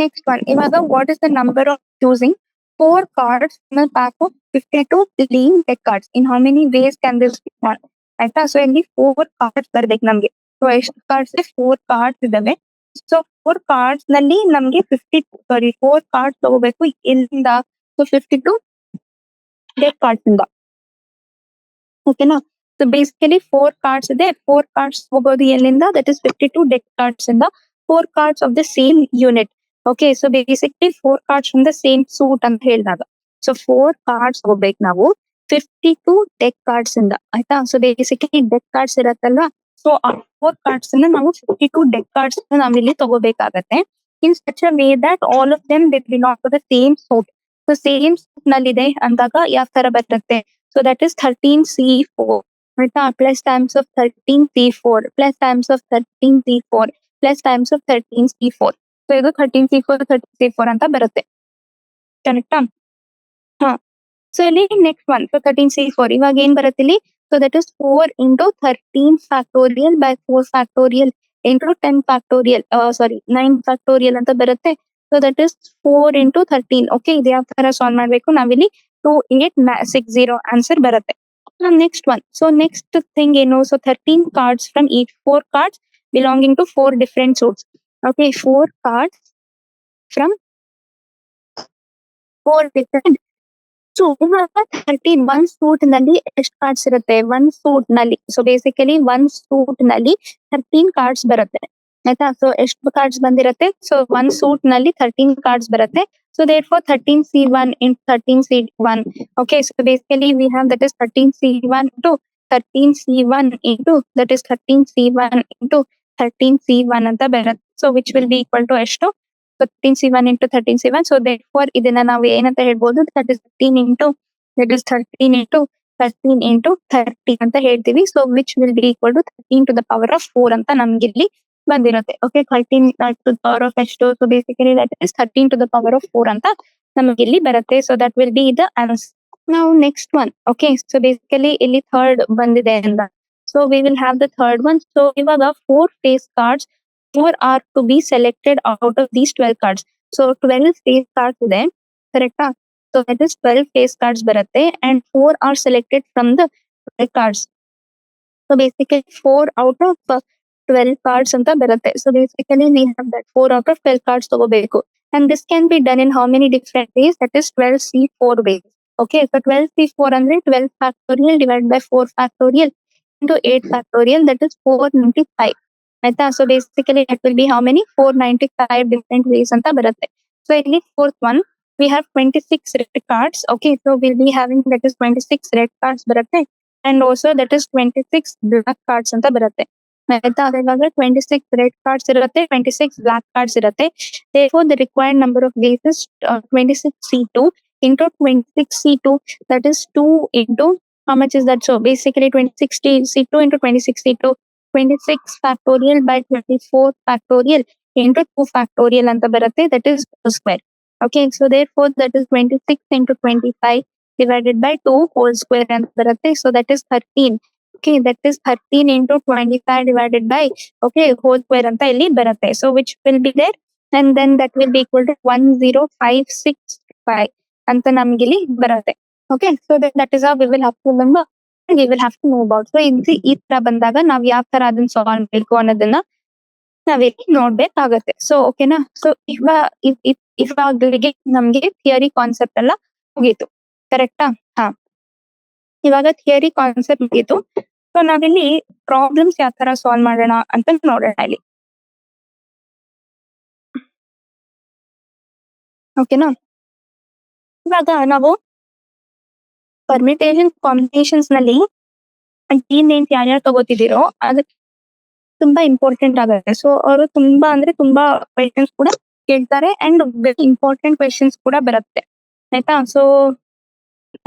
ನೆಕ್ಸ್ಟ್ ಒನ್, ಇವಾಗ what is the number of choosing 4 cards in a pack of 52 playing deck cards? In how many ways can this be done? ಆಯ್ತಾ? ಸೊ ಇಲ್ಲಿ 4 cards ಬರ್ಬೇಕು ನಮ್ಗೆ. ಸೊ ಎಷ್ಟು ಕಾರ್ಡ್ಸ್? 4 cards ಇದಾವೆ. ಸೊ 4 cards ನಲ್ಲಿ ನಮ್ಗೆ 4 cards ತಗೋಬೇಕು. ಎಲ್ಲಿಂದ? ಸೊ 52 ಡೆಕ್ ಕಾರ್ಡ್ಸ್ ಇಂದ. ಓಕೆನಾ? ಸೊ ಬೇಸಿಕಲಿ 4 cards ಇದೆ. 4 cards ತಗೋಬಹುದು ಎಲ್ಲಿಂದ? ದಟ್ ಇಸ್ 52 ಡೆಕ್ ಕಾರ್ಡ್ಸ್ ಇಂದ. 4 cards of the same unit. Okay, so basically 4 cards from the same suit ಅಂತ ಹೇಳಿದಾಗ. ಸೊ 4 cards ತಗೋಬೇಕು ನಾವು 52 ಡೆಕ್ ಕಾರ್ಡ್ಸ್ ಇಂದ, ಆಯ್ತಾ? ಸೊ ಬೇಸಿಕಲಿ ಡೆಕ್ ಕಾರ್ಡ್ಸ್ ಇರತ್ತಲ್ವಾ, ಸೊ ಆ 4 cards ಅನ್ನ ನಾವು 52 ಡೆಕ್ ಕಾರ್ಡ್ಸ್ ನಾವಿಲ್ಲಿ ತಗೋಬೇಕಾಗತ್ತೆ. In such a way that all of them they belong to the same suit. So same suit ನಲ್ಲಿದೆ ಅಂದಾಗ ಯಾವ ತರ ಬರುತ್ತೆ? ಸೊ ದಟ್ ಇಸ್ 13C4, ಆಯ್ತಾ? Plus times of 13C4 plus times of 13C4 plus times of 13C4. So ಇದು 13C4 ಅಂತ ಬರುತ್ತೆ. ಕರೆಕ್ಟಾ? ಹಾ. ಸೊ ಇಲ್ಲಿ ನೆಕ್ಸ್ಟ್ ಒನ್, ಸೊ 13C4 ಇವಾಗ ಏನ್ ಬರುತ್ತೆ ಇಲ್ಲಿ? So that is 4 into 13 factorial by 4 factorial into 10 factorial, sorry 9 factorial ಅಂತ ಬರುತ್ತೆ. So that is 4 into 13. Okay, ಇದು ಯಾವ ತರ ಸಾಲ್ವ್ ಮಾಡ್ಬೇಕು? ನಾವಿಲ್ಲಿ 2860 ಆನ್ಸರ್ ಬರುತ್ತೆ. Next one, so next thing ಏನು? So 13 cards from each, 4 cards belonging to 4 different suits. Okay, 4 cards from 4 different. So ಇವಾಗ 13 ಒನ್ ಸೂಟ್ ನಲ್ಲಿ ಎಷ್ಟು ಕಾರ್ಡ್ಸ್ ಇರುತ್ತೆ? ಒನ್ ಸೂಟ್ ನಲ್ಲಿ, ಸೊ ಬೇಸಿಕಲಿ ಒನ್ ಸೂಟ್ ನಲ್ಲಿ 13 ಕಾರ್ಡ್ಸ್ ಬರುತ್ತೆ. ಆಯ್ತಾ? ಸೊ ಎಷ್ಟು ಕಾರ್ಡ್ಸ್ ಬಂದಿರುತ್ತೆ? ಸೊ ಒನ್ ಸೂಟ್ ನಲ್ಲಿ 13 ಕಾರ್ಡ್ಸ್ ಬರುತ್ತೆ. So therefore 13C1 into 13C1. Okay, so basically we have that is 13C1 into 13C1 into that is 13C1 into 13C1 ಅಂತ ಬರುತ್ತೆ. So which will be equal to ಎಷ್ಟು? 13C1 into 13C1. So therefore ಇದನ್ನ ನಾವು ಏನಂತ ಹೇಳ್ಬೋದು? that is 13 into 13 ಅಂತ ಹೇಳ್ತೀವಿ. So which will be equal to 13 to the power of 4 ಅಂತ ನಮ್ಗೆ ಇಲ್ಲಿ ಬಂದಿರುತ್ತೆ. Okay, 13 to the power of ಎಷ್ಟು? So basically that is 13 to the power of 4 ಅಂತ ನಮಗೆ ಇಲ್ಲಿ ಬರುತ್ತೆ. So that will be the answer. Now next one. Okay, so basically ಇಲ್ಲಿ ಥರ್ಡ್ ಬಂದಿದೆ ಅಂತ. So we will have the third one. So ಇವಾಗ 4 face cards, 4 are to be selected out of these 12 cards. So 12 face cards ಇದೆ, ಕರೆಕ್ಟಾ? So that is 12 face cards ಬರುತ್ತೆ and 4 are selected from the 12 cards. So basically 4 out of 12 cards ಅಂತ ಬರುತ್ತೆ. So basically we have that 4 out of 12 cards ತಗೋಬೇಕು. And this can be done in how many different ways? That is 12C4 ways. Okay, so 12C4 ಅಂದ್ರೆ 12 factorial divided by 4 factorial into 8 factorial, that is 495. ಆಯ್ತಾ? So basically that will be how many? 495 different ways ಅಂತ ಬರುತ್ತೆ. So ಇಲ್ಲಿ fourth one, we have 26 red cards. Okay, so we'll be having that is 26 red cards ಬರುತ್ತೆ and also that is 26 black cards ಅಂತ ಬರುತ್ತೆ. ಆಯ್ತಾ? ಇವಾಗ 26 red cards ಇರುತ್ತೆ, 26 block cards ಇರುತ್ತೆ. Therefore the required number of ways is 26C2 into 26C2, that is 2 into how much is that? So basically 26C2 into 26C2, 26 factorial by 24 factorial into 2 factorial ಅಂತ ಬರುತ್ತೆ, that is whole square. Okay, so therefore that is 26 into 25 divided by 2 whole square ಅಂತ ಬರುತ್ತೆ. So that is 13. Okay, that is 13 into 25 divided by, okay, whole square ಅಂತ ಇಲ್ಲಿ ಬರುತ್ತೆ. So which will be there, and then that will be equal to 10565 ಅಂತ ನಮ್ಗೆ ಇಲ್ಲಿ ಬರುತ್ತೆ. Okay, so that is how we will have to remember and we will have to know about. So ಈ ತರ ಬಂದಾಗ ನಾವ್ ಯಾವ ತರ ಅದನ್ನ ಸಾಲ್ವ್ ಮಾಡ್ಬೇಕು ಅನ್ನೋದನ್ನ ನಾವಿಲ್ಲಿ ನೋಡ್ಬೇಕಾಗತ್ತೆ. ಸೊ ಓಕೆನಾ? ಸೊ ಇವಾಗಲಿಗೆ ನಮ್ಗೆ ಥಿಯರಿ ಕಾನ್ಸೆಪ್ಟ್ ಎಲ್ಲ ಮುಗೀತು, ಕರೆಕ್ಟಾ? ಹಾ, ಇವಾಗ ಥಿಯರಿ ಕಾನ್ಸೆಪ್ಟ್ ಮುಗೀತು. ಸೊ ನಾವಿಲ್ಲಿ ಪ್ರಾಬ್ಲಮ್ಸ್ ಯಾವ ತರ ಸಾಲ್ವ್ ಮಾಡೋಣ ಅಂತ ನೋಡೋಣ ಇಲ್ಲಿ. ಓಕೆನಾ? ಇವಾಗ ನಾವು ಪರ್ಮಿಟೇಷನ್ ಕಾಂಬಿನೇಷನ್ಸ್ ನಲ್ಲಿ ಏನ್ ಯಾರ್ಯಾರು ತಗೋತಿದ್ದೀರೋ ಅದು ತುಂಬಾ ಇಂಪಾರ್ಟೆಂಟ್ ಆಗುತ್ತೆ. ಸೊ ಅವರು ತುಂಬಾ ಅಂದ್ರೆ ತುಂಬಾ ಕ್ವೆಶನ್ಸ್ ಕೂಡ ಕೇಳ್ತಾರೆ ಅಂಡ್ ವೆರಿ ಇಂಪಾರ್ಟೆಂಟ್ ಕ್ವೆಶನ್ಸ್ ಕೂಡ ಬರುತ್ತೆ. ಆಯ್ತಾ? ಸೊ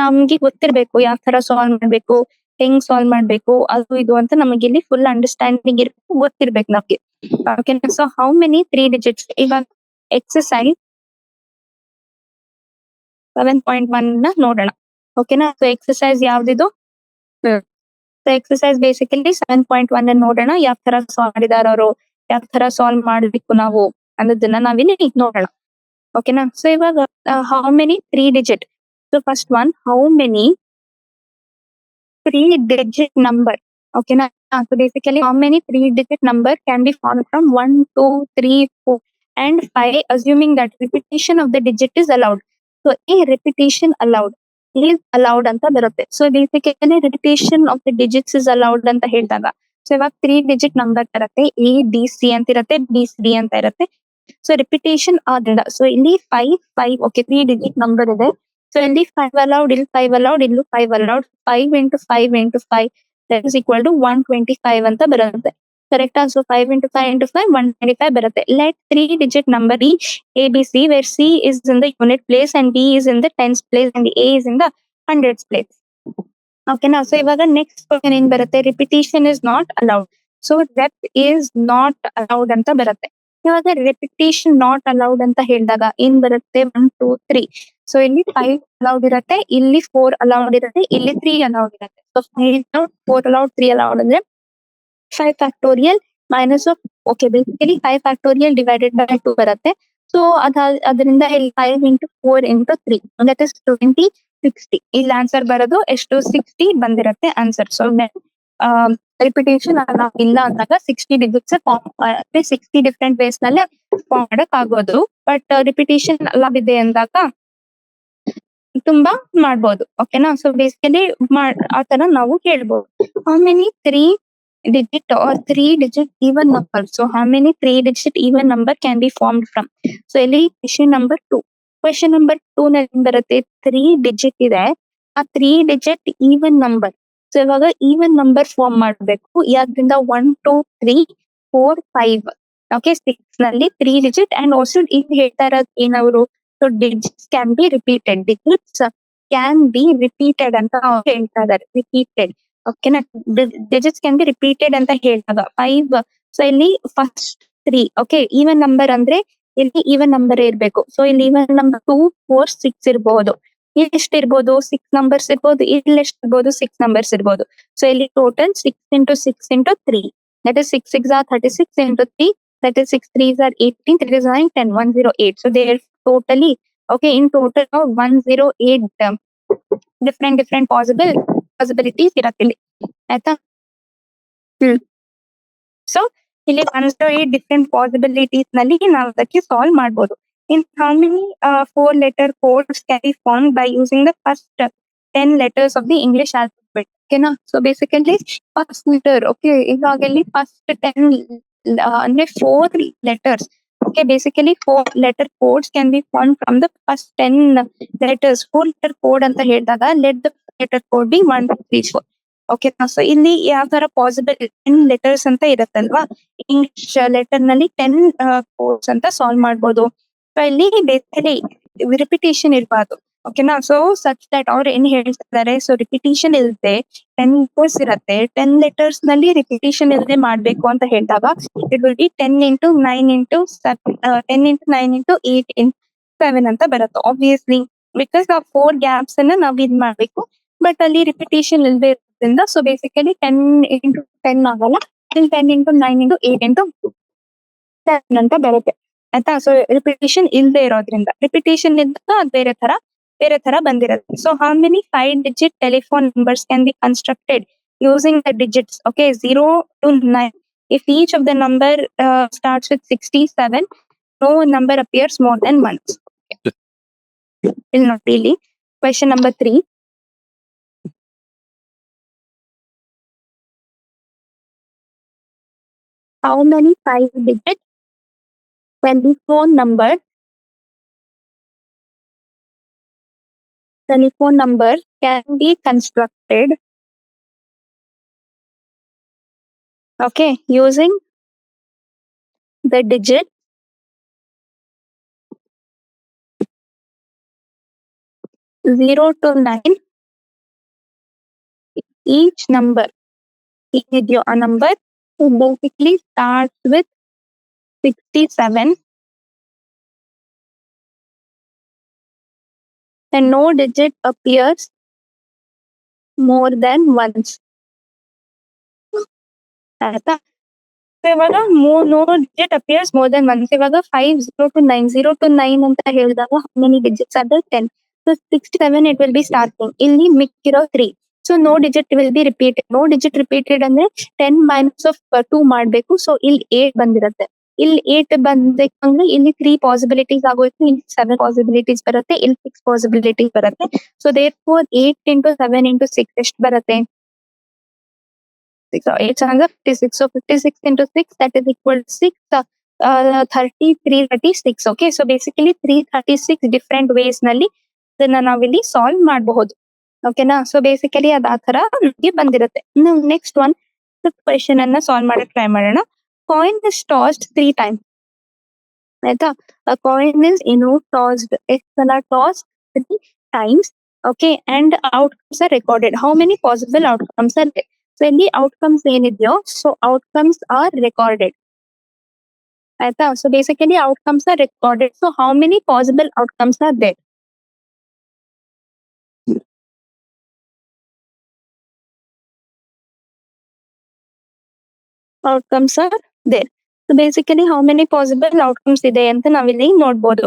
ನಮ್ಗೆ ಗೊತ್ತಿರ್ಬೇಕು ಯಾವ ತರ ಸಾಲ್ವ್ ಮಾಡ್ಬೇಕು, ಹೆಂಗ್ ಸಾಲ್ವ್ ಮಾಡ್ಬೇಕು, ಅದು ಇದು ಅಂತ ನಮಗೆ ಇಲ್ಲಿ ಫುಲ್ ಅಂಡರ್ಸ್ಟ್ಯಾಂಡಿಂಗ್ ಇರ್ಬೇಕು, ಗೊತ್ತಿರ್ಬೇಕು ನಮ್ಗೆ. ಓಕೆನಾ? So how many 3 digits? ಇವಾಗ ಎಕ್ಸರ್ಸೈಸ್ 7.1 ನ ನೋಡೋಣ. ಓಕೆನಾ? ಸೊ ಎಕ್ಸರ್ಸೈಸ್ ಯಾವ್ದಿದು? ಸೊ ಎಕ್ಸರ್ಸೈಸ್ ಬೇಸಿಕಲಿ 7.1 ನೋಡೋಣ. ಯಾವ ತರ ಸಾಲ್ವ್ ಮಾಡಿದಾರ ಅವರು, ಯಾವ ತರ ಸಾಲ್ವ್ ಮಾಡ್ಬೇಕು ನಾವು ಅನ್ನೋದನ್ನ ನಾವಿಲ್ಲಿ ನೋಡೋಣ. ಓಕೆನಾ? ಸೊ ಇವಾಗ how many 3 digit? So first one, how many 3 digit number? ಓಕೆನಾ? So basically how many 3 digit number can be found from 1, 2, 3, 4 and 5 assuming that repetition of the digit is allowed. So ಈ repetition allowed is allowed ಅಂತ ಬರುತ್ತೆ. So basically repetition of the digits is allowed ಅಂತ ಹೇಳಿದಾಗ, so ಇವಾಗ 3 digit number ಇರುತ್ತೆ, ABC ಅಂತ ಇರುತ್ತೆ, BC ಅಂತ ಇರುತ್ತೆ. ಸೊ ರಿಪಿಟೇಷನ್ ಆದ್ರಿಂದ ಸೊ ಇಲ್ಲಿ 5 ಓಕೆ 3 digit ನಂಬರ್ ಇದೆ. ಸೊ ಇಲ್ಲಿ 5 allowed, ಇಲ್ಲಿ 5 allowed, ಇಲ್ಲೂ 5 allowed. 5 into 5 into 5 that is equal to 125 ಅಂತ ಬರುತ್ತೆ, ಕರೆಕ್ಟಾ? ಸೊ 5 into 5 into 5 125 ಬರುತ್ತೆ. Let 3 digit number be ABC where C is in the unit place and B is in the tens place and A is in the hundreds place. ಓಕೆನಾ? So ಇವಾಗ next question ಏನ್ ಬರುತ್ತೆ? Repetition is not allowed. So rep is not allowed ಅಂತ ಬರುತ್ತೆ. ಇವಾಗ repetition not allowed ಅಂತ ಹೇಳಿದಾಗ ಏನ್ ಬರುತ್ತೆ, 1 2 3. ಸೊ ಇಲ್ಲಿ 5 ಅಲೌಡ್ ಇರುತ್ತೆ, ಇಲ್ಲಿ 4 ಅಲೌಡ್ ಇರುತ್ತೆ, ಇಲ್ಲಿ 3 ಅಲೌಡ್ ಇರುತ್ತೆ. ಸೊ 4 ಅಲೌಡ್ 3 ಅಲೌಡ್ ಅಂದ್ರೆ 5 factorial minus of, okay, basically 5 factorial divided by 2 ಬರುತ್ತೆ. ಸೊ ಅದರಿಂದ ಇಲ್ಲಿ 5 ಇಂಟು 4 ಇಂಟು 3 ದಟ್ ಇಸ್ 20 60. ಇಲ್ಲಿ ಆನ್ಸರ್ ಬರೋದು ಎಷ್ಟು, 60 ಬಂದಿರುತ್ತೆ ಆನ್ಸರ್. ಸೊ ರಿಪಿಟೇಷನ್ ಇಲ್ಲ ಅಂದಾಗ 60 ಡಿಜಿಟ್ಸ್ ಫಾರ್ಮ್, 60 ಡಿಫ್ರೆಂಟ್ ವೇಸ್ ನಲ್ಲೇ ಫಾರ್ಮ್ ಮಾಡಕ್ ಆಗೋದು. ಬಟ್ ರಿಪಿಟೇಷನ್ ಇದೆ ಅಂದಾಗ ತುಂಬಾ ಮಾಡ್ಬೋದು. ಓಕೆನಾ. ಸೊ ಬೇಸಿಕಲಿ ಆ ತರ ನಾವು ಹೇಳ್ಬೋದು. How many 3 digit or 3 digit even number? So how many 3 digit even number can be formed from? So ಇಲ್ಲಿ question number 2. Question number 2 ನಲ್ಲಿ ಬರುತ್ತೆ 3 digit ಇದೆ, ಆ 3 digit even number. ಸೊ ಇವಾಗ ಈವನ್ ನಂಬರ್ ಫಾರ್ಮ್ ಮಾಡಬೇಕು. ಯಾವ್ದ್ರಿಂದ 1 2 3 4 5. ಓಕೆ, 6 ನಲ್ಲಿ 3 digit and also ಈಗ ಹೇಳ್ತಾ ಇರೋದು ಏನವರು, so digits can be repeated, digits can be repeated ಅಂತ ಅವ್ರು ಹೇಳ್ತಾ ಇದಾರೆ. ರಿಪೀಟೆಡ್, ಓಕೆನಾ. ಡಿಜಿಟ್ಸ್ ಕ್ಯಾನ್ ಬಿ ರಿಪೀಟೆಡ್ ಅಂತ ಹೇಳಿದಾಗ 5. ಸೊ ಇಲ್ಲಿ ಫಸ್ಟ್ 3, ಓಕೆ, ಈವನ್ ನಂಬರ್ ಅಂದ್ರೆ ಇಲ್ಲಿ ಈವನ್ ನಂಬರ್ ಇರ್ಬೇಕು. ಸೊ ಇಲ್ಲಿ ಈವನ್ ನಂಬರ್ 2 4 6 ಇರ್ಬೋದು. ಇಲ್ಲಿ ಎಷ್ಟು ಇರ್ಬೋದು, 6 ನಂಬರ್ಸ್ ಇರ್ಬೋದು. ಇಲ್ಲಿ ಎಷ್ಟು ಇರ್ಬೋದು, 6 ನಂಬರ್ಸ್ ಇರ್ಬೋದು. ಸೊ ಇಲ್ಲಿ total 6 into 6 into 3, that is 6 6 are 36 into 3, that is 6 3s are 18, 3 is 9 10 108. So they are totally, okay, in total of 108 different possibilities ಇರತ್ತೆ ಇಲ್ಲಿ, ಆಯ್ತಾ. ಸೊ ಇಲ್ಲಿ 108 ಡಿಫ್ರೆಂಟ್ ಪಾಸಿಬಿಲಿಟೀಸ್ ನಲ್ಲಿ ನಾವು ಅದಕ್ಕೆ ಸಾಲ್ವ್ ಮಾಡ್ಬೋದು. In how many 4 letter codes can be formed by using the first 10 letters of the English alphabet? ಓಕೆನಾ. So basically first letter, okay, ಇವಾಗಲ್ಲಿ ಫಸ್ಟ್ 10 ಅಂದ್ರೆ 4 letters. Okay, basically 4 letter codes can be formed from the first 10 letters. 4 letter code ಅಂತ ಹೇಳಿದಾಗ let the letter code be 1 2 3 4. Okay, so ಇಲ್ಲಿ ಯಾವ ತರ possible 10 letters ಅಂತ ಇರತ್ತಲ್ವಾ, English letter ನಲ್ಲಿ 10 codes ಅಂತ ಸಾಲ್ವ್ ಮಾಡ್ಬೋದು. ಸೊ ಇಲ್ಲಿ ಬೇಸಿಕಲಿ ರಿಪಿಟೇಷನ್ ಇರಬಾರ್ದು. ಓಕೆನಾ. ಸೊ ಸಚ್ ದಟ್ ಅವ್ರು ಏನ್ ಹೇಳ್ತಿದ್ದಾರೆ, ಸೊ ರಿಪಿಟೇಷನ್ ಇಲ್ಲದೆ 10 ಕೋಡ್ಸ್ ಇರತ್ತೆ, 10 ಲೆಟರ್ಸ್ ನಲ್ಲಿ ರಿಪಿಟೇಷನ್ ಇಲ್ಲದೆ ಮಾಡ್ಬೇಕು ಅಂತ ಹೇಳಿದಾಗ it will be 10 into 9 into 10 into 9 into 8 into 7 ಅಂತ ಬರುತ್ತೆ. ಆಬ್ವಿಯಸ್ಲಿ ಬಿಕಾಸ್ ಆ 4 ಗ್ಯಾಪ್ಸ್ ಅನ್ನ ನಾವ್ ಇದ್ ಮಾಡ್ಬೇಕು, ಬಟ್ ಅಲ್ಲಿ ರಿಪಿಟೇಷನ್ ಇಲ್ಲದೆ ಇರೋದ್ರಿಂದ ಸೊ ಬೇಸಿಕಲಿ 10 ಇಂಟು 10 ಆಗಲ್ಲ, 10 ಇಂಟು 9 ಇಂಟು 8 ಇಂಟು 7 ಅಂತ ಬರುತ್ತೆ, ಆಯ್ತಾ. ಸೊ ರಿಪಿಟೇಷನ್ ಇಲ್ಲದೆ ಇರೋದ್ರಿಂದ, ರಿಪಿಟೇಷನ್ ಇದ್ದಾಗ ಅದು ಬೇರೆ ತರ ಬಂದಿರುತ್ತೆ. So how many 5 digit telephone numbers can be constructed using the digits, okay, 0 to 9 if each of the number starts with 67, no number appears more than once. Will not really. Question number 3. How many 5-digit telephone number can be constructed, okay, using the digit 0 to 9? Each number, a number basically starts with 67 and no digit appears more than once. ಆಯ್ತಾ. So ಇವಾಗ no digit appears more than once. ಇವಾಗ 5 0 to 9 ಅಂತ ಹೇಳಿದಾಗ how many digits are there? 10. So 67 it will be starting. ಇಲ್ಲಿ ಮಿಕ್ಕಿರೋ 3. So no digit will be repeated. No digit repeated ಅಂದ್ರೆ 10 minus of 2 ಮಾಡ್ಬೇಕು. So ಇಲ್ಲಿ 8 ಬಂದಿರುತ್ತೆ. ಇಲ್ಲಿ 8 ಬಂದ್ರೆ ಇಲ್ಲಿ 3 ಪಾಸಿಬಿಲಿಟೀಸ್ ಆಗೋಯ್ತು, ಇಲ್ಲಿ 7 ಪಾಸಿಬಿಲಿಟೀಸ್ ಬರುತ್ತೆ, ಇಲ್ಲಿ 6 ಪಾಸಿಬಿಲಿಟೀಸ್ ಬರುತ್ತೆ. ಸೊ therefore 8 into 7 into 6 ಎಷ್ಟು ಬರುತ್ತೆ? 8 56. So 56 into 6, that is equal to 6. 336. Okay, so basically 336 different ways ನಲ್ಲಿ ಇದನ್ನ ನಾವಿಲ್ಲಿ ಸಾಲ್ವ್ ಮಾಡಬಹುದು. ಓಕೆನಾ. ಸೊ ಬೇಸಿಕಲಿ ಅದ್ ಆ ತರ ನಮ್ಗೆ ಬಂದಿರುತ್ತೆ. ನೆಕ್ಸ್ಟ್ ಒನ್ ಕ್ವೆಶನ್ ಅನ್ನ ಸಾಲ್ವ್ ಮಾಡಕ್ ಟ್ರೈ ಮಾಡೋಣ. Coin is tossed 3 times. ಆಯ್ತಾ. Coin is tossed, toss 3 times. Okay, and outcomes are recorded. How many possible outcomes are there? So ಇಲ್ಲಿ ಔಟ್ಕಮ್ಸ್ ಏನಿದೆಯೋ ಸೊ ಔಟ್ಕಮ್ಸ್ ಆರ್ ರೆಕಾರ್ಡೆಡ್ ಆಯ್ತಾ. So basically outcomes are recorded. So how many possible outcomes are there? Outcomes are there. So basically how many possible outcomes ಇದೆ ಅಂತ ನಾವಿಲ್ಲಿ ನೋಡ್ಬೋದು.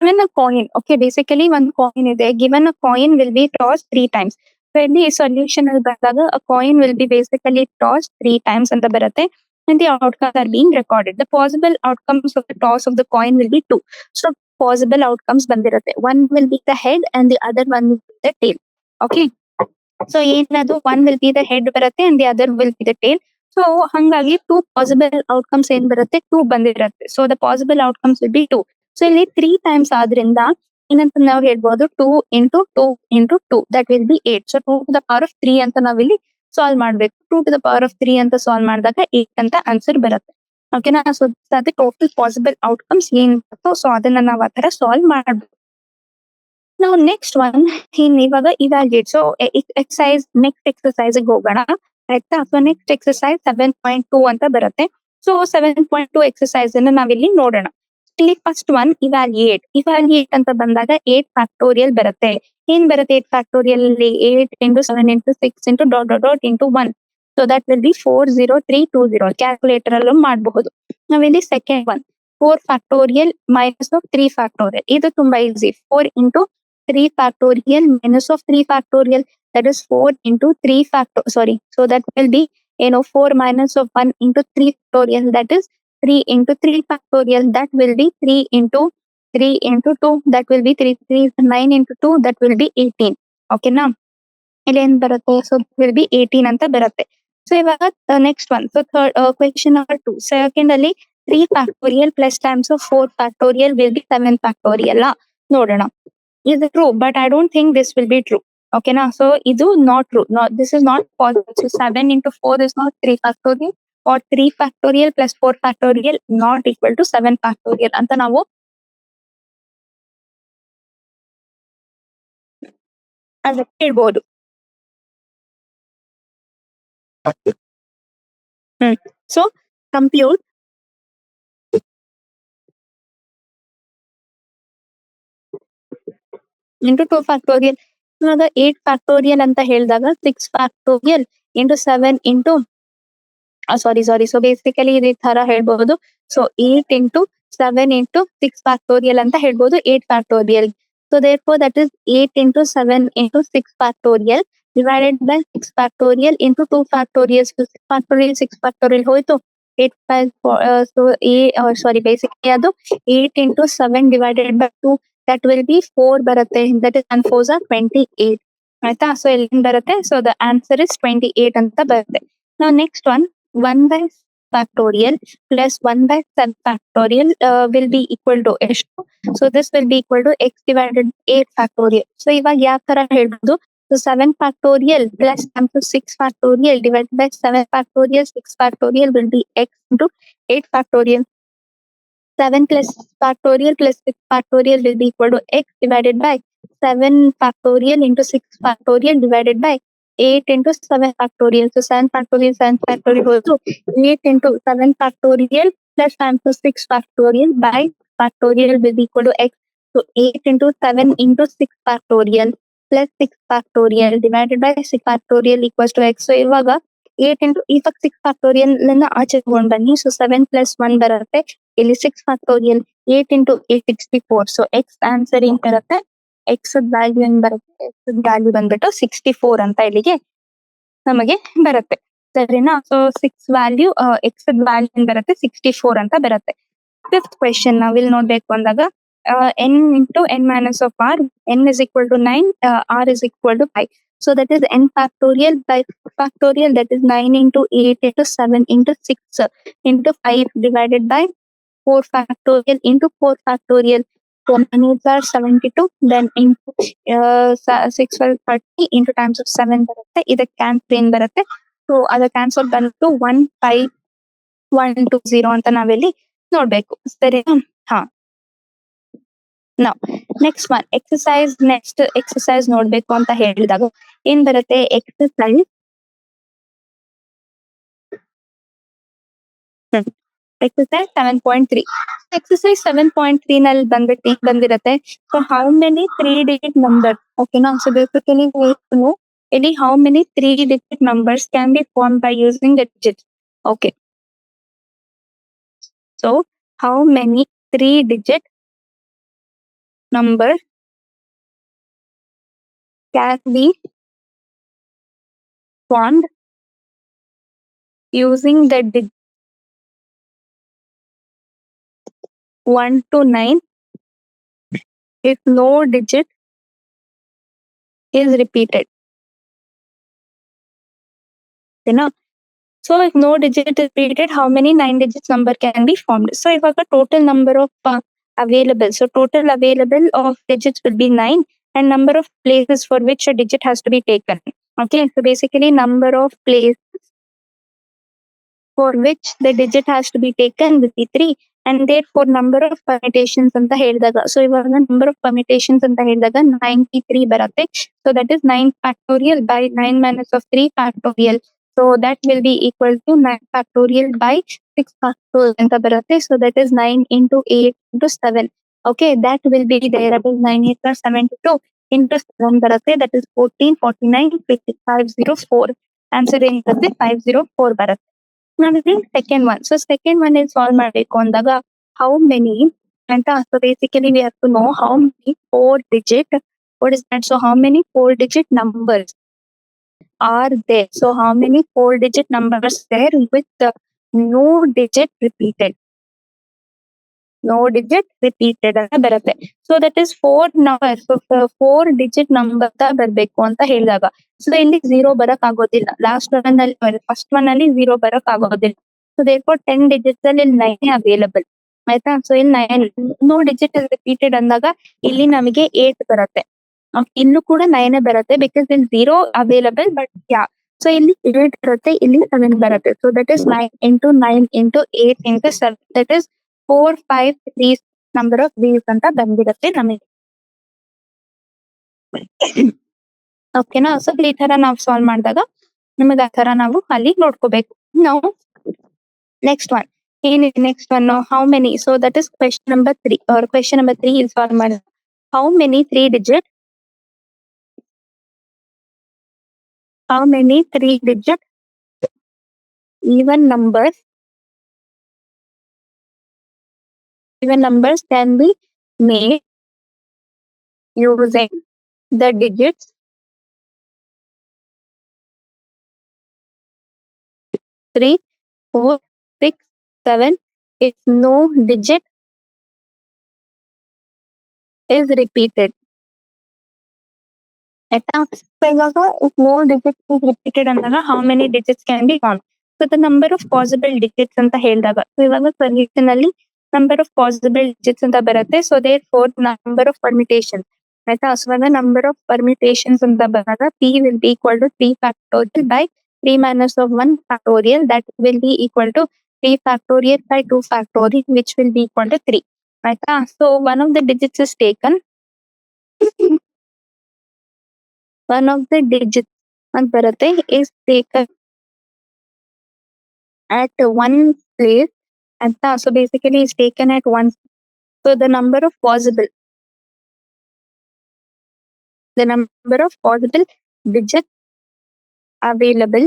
Given a coin, okay, basically ಒಂದು coin ಇದೆ. Given a coin will be toss 3 times. So ಇಲ್ಲಿ solution ಅಲ್ಲಿ ಬಂದಾಗ a coin will be basically toss 3 times ಅಂತ ಬರುತ್ತೆ. And the outcomes are being recorded. The possible outcomes of the toss of the coin will be 2. So possible outcomes ಬಂದಿರುತ್ತೆ. One will be the head and the other one will be the tail. Okay. So ಏನದು one will be the head ಬರುತ್ತೆ and the other will be the tail. So ಹಂಗಾಗಿ 2 possible outcomes ಏನ್ ಬರುತ್ತೆ 2 ಬಂದಿರುತ್ತೆ. So the possible outcomes will be 2. So ಇಲ್ಲಿ 3 times ಆದ್ರಿಂದ ಏನಂತ ನಾವು ಹೇಳ್ಬೋದು 2 into 2 into 2 that will be 8. So 2 to the power of 3 ಅಂತ ನಾವಿಲ್ಲಿ ಸಾಲ್ವ್ ಮಾಡ್ಬೇಕು. 2 to the power of 3 ಅಂತ ಸಾಲ್ವ್ ಮಾಡಿದಾಗ 8 ಅಂತ ಆನ್ಸರ್ ಬರುತ್ತೆ. ಓಕೆನಾ. ಸೊ ಅದು ಟೋಟಲ್ ಪಾಸಿಬಲ್ ಔಟ್ಕಮ್ಸ್ ಏನ್ ಬರುತ್ತೋ ಸೊ ಅದನ್ನ ನಾವು ಆ ತರ ಸಾಲ್ವ್ ಮಾಡ್ಬೇಕು. ನಾವು ನೆಕ್ಸ್ಟ್ ಒನ್ ಇವಾಗ evaluate. So exercise next exercise ಹೋಗೋಣ ಆಯ್ತಾ. ಸೊ ನೆಕ್ಸ್ಟ್ ಎಕ್ಸಸೈಸ್ 7.2 ಅಂತ ಬರುತ್ತೆ. ಸೊ 7.2 ಎಕ್ಸಸೈಸ್ ಅನ್ನ ನಾವಿಲ್ಲಿ ನೋಡೋಣ. ಇಲ್ಲಿ ಫಸ್ಟ್ ಒನ್ ಇವ್ಯಾಲ್ಯೂಯೇಟ್. ಇವ್ಯಾಲ್ಯೂಯೇಟ್ ಅಂತ ಬಂದಾಗ 8 ಫ್ಯಾಕ್ಟೋರಿಯಲ್ ಬರುತ್ತೆ. ಏನ್ ಬರುತ್ತೆ 8 ಫ್ಯಾಕ್ಟೋರಿಯಲ್ ಅಲ್ಲಿ 8 into 7 into 6 into dot dot dot into 1. So that will B 40320. Calculator ಅಲ್ಲೂ ಮಾಡಬಹುದು. ನಾವಿಲ್ಲಿ second one 4 factorial minus of 3 factorial. ಇದು ತುಂಬಾ easy. 4 into 3 factorial minus of 3 factorial, that is 4 into 3 factor, sorry, so that will be 4 minus of 1 into 3 factorial, that is 3 into 3 factorial, that will be 3 into 3 into 2, that will be 3 3 9 into 2, that will be 18. Okay na. ಇಲ್ಲಿ ಏನ್ ಬರುತ್ತೆ so will be 18 ಅಂತ ಬರುತ್ತೆ. So ಇವಾಗ next one. So third question number 2. Second ಅಲ್ಲಿ 3 factorial plus times of 4 factorial will be 7 factorial ನೋಡೋಣ. Is it true? But I don't think this will be true. Okay na. So idu not true. No, this is not possible. So 7 into 4 is not 3 factorial, or 3 factorial plus 4 factorial not equal to 7 factorial ಅಂತ ನಾವು ಅದಕ್ಕೆ ಹೇಳ್ಬೋದು. So compute into 2 factorial. ಇವಾಗ 8 factorial ಅಂತ ಹೇಳಿದಾಗ 6 factorial into 7 into ಸಾರಿ. So basically ಈ ತರ ಹೇಳ್ಬಹುದು. ಸೊ 8 into 7 into 6 ಫ್ಯಾಕ್ಟೋರಿಯಲ್ ಅಂತ ಹೇಳ್ಬೋದು 8 factorial. So therefore that is 8 into 7 into 6 factorial divided by 6 factorial into 2 factorial. So 6 factorial 6 factorial ಹೋಯ್ತು. 8 so ಸಾರಿ basically ಅದು 8 into 7 divided by 2, that will be 4 ಬರುತ್ತೆ. that is 1 4s are 28 ಆಯ್ತಾ. So ಇಲ್ಲಿ ಬರುತ್ತೆ. So the answer is 28 ಅಂತ ಬರುತ್ತೆ. ನಾವು next one 1 by factorial plus 1 by 7 factorial will be equal to ಎಷ್ಟು. So this will be equal to x divided by 8 factorial. So ಇವಾಗ ಯಾವ ತರ ಹೇಳ್ಬೋದು. So 7 factorial plus 6 factorial divided by 7 factorial 6 factorial will be x into 8 factorial. 7 plus factorial plus 6 factorial will be equal to x divided by 7 factorial into 6 factorial divided by 8 into 7 factorial. So 7 factorial also 8 into 7 factorial plus times 6 factorial by factorial will be equal to x. So 8 into 7 into 6 factorial plus 6 factorial divided by 6 factorial equals to x. So ಇವಾಗ 8 into ಇವಾಗ 6 factorial ಅನ್ನ ಆಚೆ ತಗೊಂಡ್ ಬನ್ನಿ. So 7 plus 1 ಬರುತ್ತೆ. ಇಲ್ಲಿ 6 factorial 8 into 8 64. So x answer ಏನ್ ಬರುತ್ತೆ. x ವ್ಯಾಲ್ಯೂ ಏನ್ ಬರುತ್ತೆ. x ವ್ಯಾಲ್ಯೂ ಬಂದ್ಬಿಟ್ಟು 64 ಅಂತ ಇಲ್ಲಿಗೆ ನಮಗೆ ಬರುತ್ತೆ. ಸರಿನಾ. ಸೊ 6 ವ್ಯಾಲ್ಯೂ x ವ್ಯಾಲ್ಯೂ ಏನ್ ಬರುತ್ತೆ 64 ಅಂತ ಬರುತ್ತೆ. ಫಿಫ್ತ್ ಕ್ವೆಶ್ಚನ್ ನಾವಿಲ್ಲಿ ನೋಡ್ಬೇಕು ಅಂದಾಗ n into n minus of r, n is equal to 9, r is equal to 5. So that is n factorial by factorial, that is 9 into 8 into 7 into 6 into 5 divided by 4 factorial into 4 factorial. So 9 8s are 72, then into 6 12 30 into times of 7 ಬರುತ್ತೆ. ಇದಕ್ಕೆ cancel ಏನ್ ಬರುತ್ತೆ. So ಅದ cancel ಬಂದು 1 5 1 2 0 ಅಂತ ನಾವಿಲ್ಲಿ ನೋಡ್ಬೇಕು. ಸರಿನಾ. ಹಾ. ನಾವು ನೆಕ್ಸ್ಟ್ ಒನ್ ನೆಕ್ಸ್ಟ್ ಎಕ್ಸಸೈಸ್ ನೋಡ್ಬೇಕು ಅಂತ ಹೇಳಿದಾಗ ಏನ್ ಬರುತ್ತೆ. Exercise exercise 7.3. ಎಕ್ಸಸೈಸ್ 7.3 ನಲ್ಲಿ ಬಂದ್ಬಿಟ್ಟು ಬಂದಿರತ್ತೆ. So how many 3-digit number, ಓಕೆನಾ? ಸೊ ಬೇಸಿಕಲಿ ಇಲ್ಲಿ how many 3-digit numbers can be formed by using the digits. Okay. So how many 3-digit numbers can be formed using the digit 1 to 9 if no digit is repeated. ಓಕೆನಾ? So if no digit is repeated, how many 9 digits number can be formed? So ಇವಾಗ total number of available. So total available of digits will be 9 and number of places for which a digit has to be taken. Okay, so basically number of places for which the digit has to be taken will be 3 and therefore number of permutations ಅಂತ ಹೇಳಿದಾಗ, so ಇವಾಗ number of permutations ಅಂತ ಹೇಳಿದಾಗ 93 ಬರುತ್ತೆ. So that is 9 factorial by 9 minus of 3 factorial. So that will be equal to 9 factorial by 6 factorial ಅಂತ ಬರುತ್ತೆ. So that is 9 into 8 into 7. Okay, that will be there. That is 9 8 plus 72 into 7 ಬರುತ್ತೆ. That is 14 49 50 504. Answer ಏನು ಬರುತ್ತೆ? 504 ಬರುತ್ತೆ. Now the second one. So second one is solve ಮಾಡಬೇಕು ಅಂದಾಗ how many ಅಂತ. So basically we have to know how many 4-digit. What is that? So how many 4-digit numbers are there? So how many 4-digit numbers there with no digit repeated? No digit repeated ಅಂತ ಬರುತ್ತೆ. So that is 4 numbers. So 4-digit number ಅಂತ ಬರ್ಬೇಕು ಅಂತ ಹೇಳಿದಾಗ, so ಇಲ್ಲಿ 0 ಬರಕ್ ಆಗೋದಿಲ್ಲ. Last one ಅಲ್ಲಿ ಫಸ್ಟ್ ಒನ್ ಅಲ್ಲಿ 0 ಬರಕ್ ಆಗೋದಿಲ್ಲ. ಸೊ therefore 10 digits ಅಲ್ಲಿ 9 ಅವೈಲಬಲ್ ಆಯ್ತಾ. ಸೊ ಇಲ್ಲಿ 9 ನೋ ಡಿಜಿಟ್ ರಿಪೀಟೆಡ್ ಅಂದಾಗ ಇಲ್ಲಿ ನಮಗೆ 8 ಬರುತ್ತೆ. ಇಲ್ಲೂ ಕೂಡ 9 ಬರುತ್ತೆ ಬಿಕಾಸ್ ಇಲ್ಲಿ 0 ಅವೈಲಬಲ್ ಬಟ್ ಯಾ. ಸೊ ಇಲ್ಲಿ 8 ಬರುತ್ತೆ, ಇಲ್ಲಿ 7 ಬರುತ್ತೆ. So that is 9 into 9 into 8 into 7. That is 4 5 3 number of views ಅಂತ ಬಂದಿರುತ್ತೆ ನಮಗೆ. ಓಕೆನಾ? ಸೊ ಈ ತರ ನಾವು ಸಾಲ್ವ್ ಮಾಡಿದಾಗ ನಮಗೆ ಆ ತರ ನಾವು ಅಲ್ಲಿ ನೋಡ್ಕೋಬೇಕು. ನಾವು ನೆಕ್ಸ್ಟ್ ಒನ್ ಏನಿದೆ? Next one how many. So that is question number 3 or question number 3 ಇಲ್ಲಿ ಸಾಲ್ವ್ ಮಾಡಿ how many 3-digit even numbers can be made using the digits 3 4 6 7 if no digit is repeated. ಆಯ್ತಾ? So ಇವಾಗ if no digit is repeated ಅಂದಾಗ how many digits can be found? So the number of possible digits ಅಂತ ಹೇಳಿದಾಗ, so ಇವಾಗ solution ಅಲ್ಲಿ number of possible digits ಅಂತ ಬರುತ್ತೆ. So therefore number of permutations ಆಯ್ತಾ. ಸೊ ಇವಾಗ number of permutations ಅಂತ ಬಂದಾಗ p will be equal to 3 factorial by 3 minus of 1 factorial. That will be equal to 3 factorial by 2 factorial which will be equal to 3 ಆಯ್ತಾ. So one of the digits is taken. One of the digits ಅಂತ ಬರುತ್ತೆ is taken at one place ಅಂತ. So basically is taken at one. So the number of possible digits available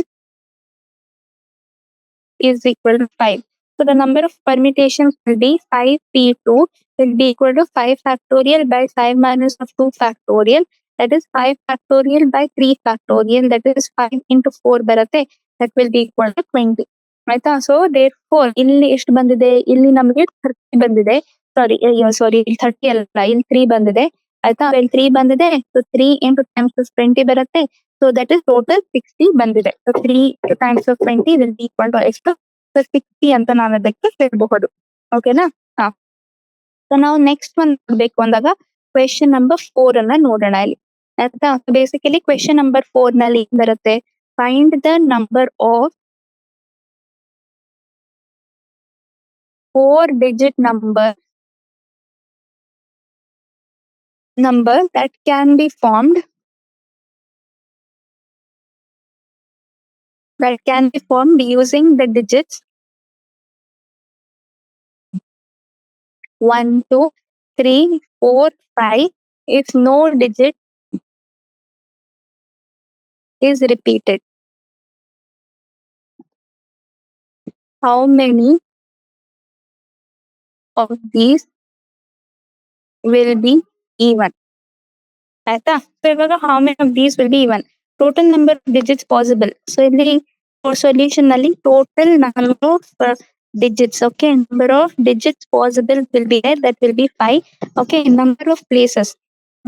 is equal to 5. So the number of permutations will be 5p2 will be equal to 5 factorial by 5 minus of 2 factorial. That is 5 factorial by 3 factorial. That is 5 into 4 ಬರುತ್ತೆ. That will be equal to 20. ಆಯ್ತಾ. So therefore ಇಲ್ಲಿ ಎಷ್ಟು ಬಂದಿದೆ? ಇಲ್ಲಿ ನಮಗೆ 30 ಬಂದಿದೆ. ಸಾರಿ 30 ಅಲ್ಲ, ಇಲ್ಲಿ 3 ಬಂದಿದೆ ಆಯ್ತಾ. ಇಲ್ಲಿ 3 ಬಂದಿದೆ. ಸೊ 3 into times of 20 ಬರುತ್ತೆ. ಸೊ ದಟ್ ಇಸ್ ಟೋಟಲ್ 60 ಬಂದಿದೆ. So 3 times of 20 will be equal to ಎಷ್ಟು? ಸೊ 60 ಅಂತ ನಾವು ಅದಕ್ಕೆ ಹೇಳ್ಬಹುದು. ಓಕೆನಾ? ಹಾ. ಸೊ ನಾವು ನೆಕ್ಸ್ಟ್ ಒನ್ ಬೇಕು ಅಂದಾಗ ಕ್ವೆಶನ್ ನಂಬರ್ 4 ಅನ್ನ ನೋಡೋಣ ಇಲ್ಲಿ ಆಯ್ತಾ. ಬೇಸಿಕಲಿ ಕ್ವೆಶನ್ ನಂಬರ್ 4 ನಲ್ಲಿ ಬರುತ್ತೆ find the number of 4-digit number that can be formed using the digits 1, 2, 3, 4, 5. If no digit is repeated, how many of these will be even? ಆಯ್ತಾ? So ಇವಾಗ how many of these will be even? Total number of digits possible. So ಇಲ್ಲಿ solution ನಲ್ಲಿ total number of digits. Okay, number of digits possible will be there. That will be 5. Okay, number of places.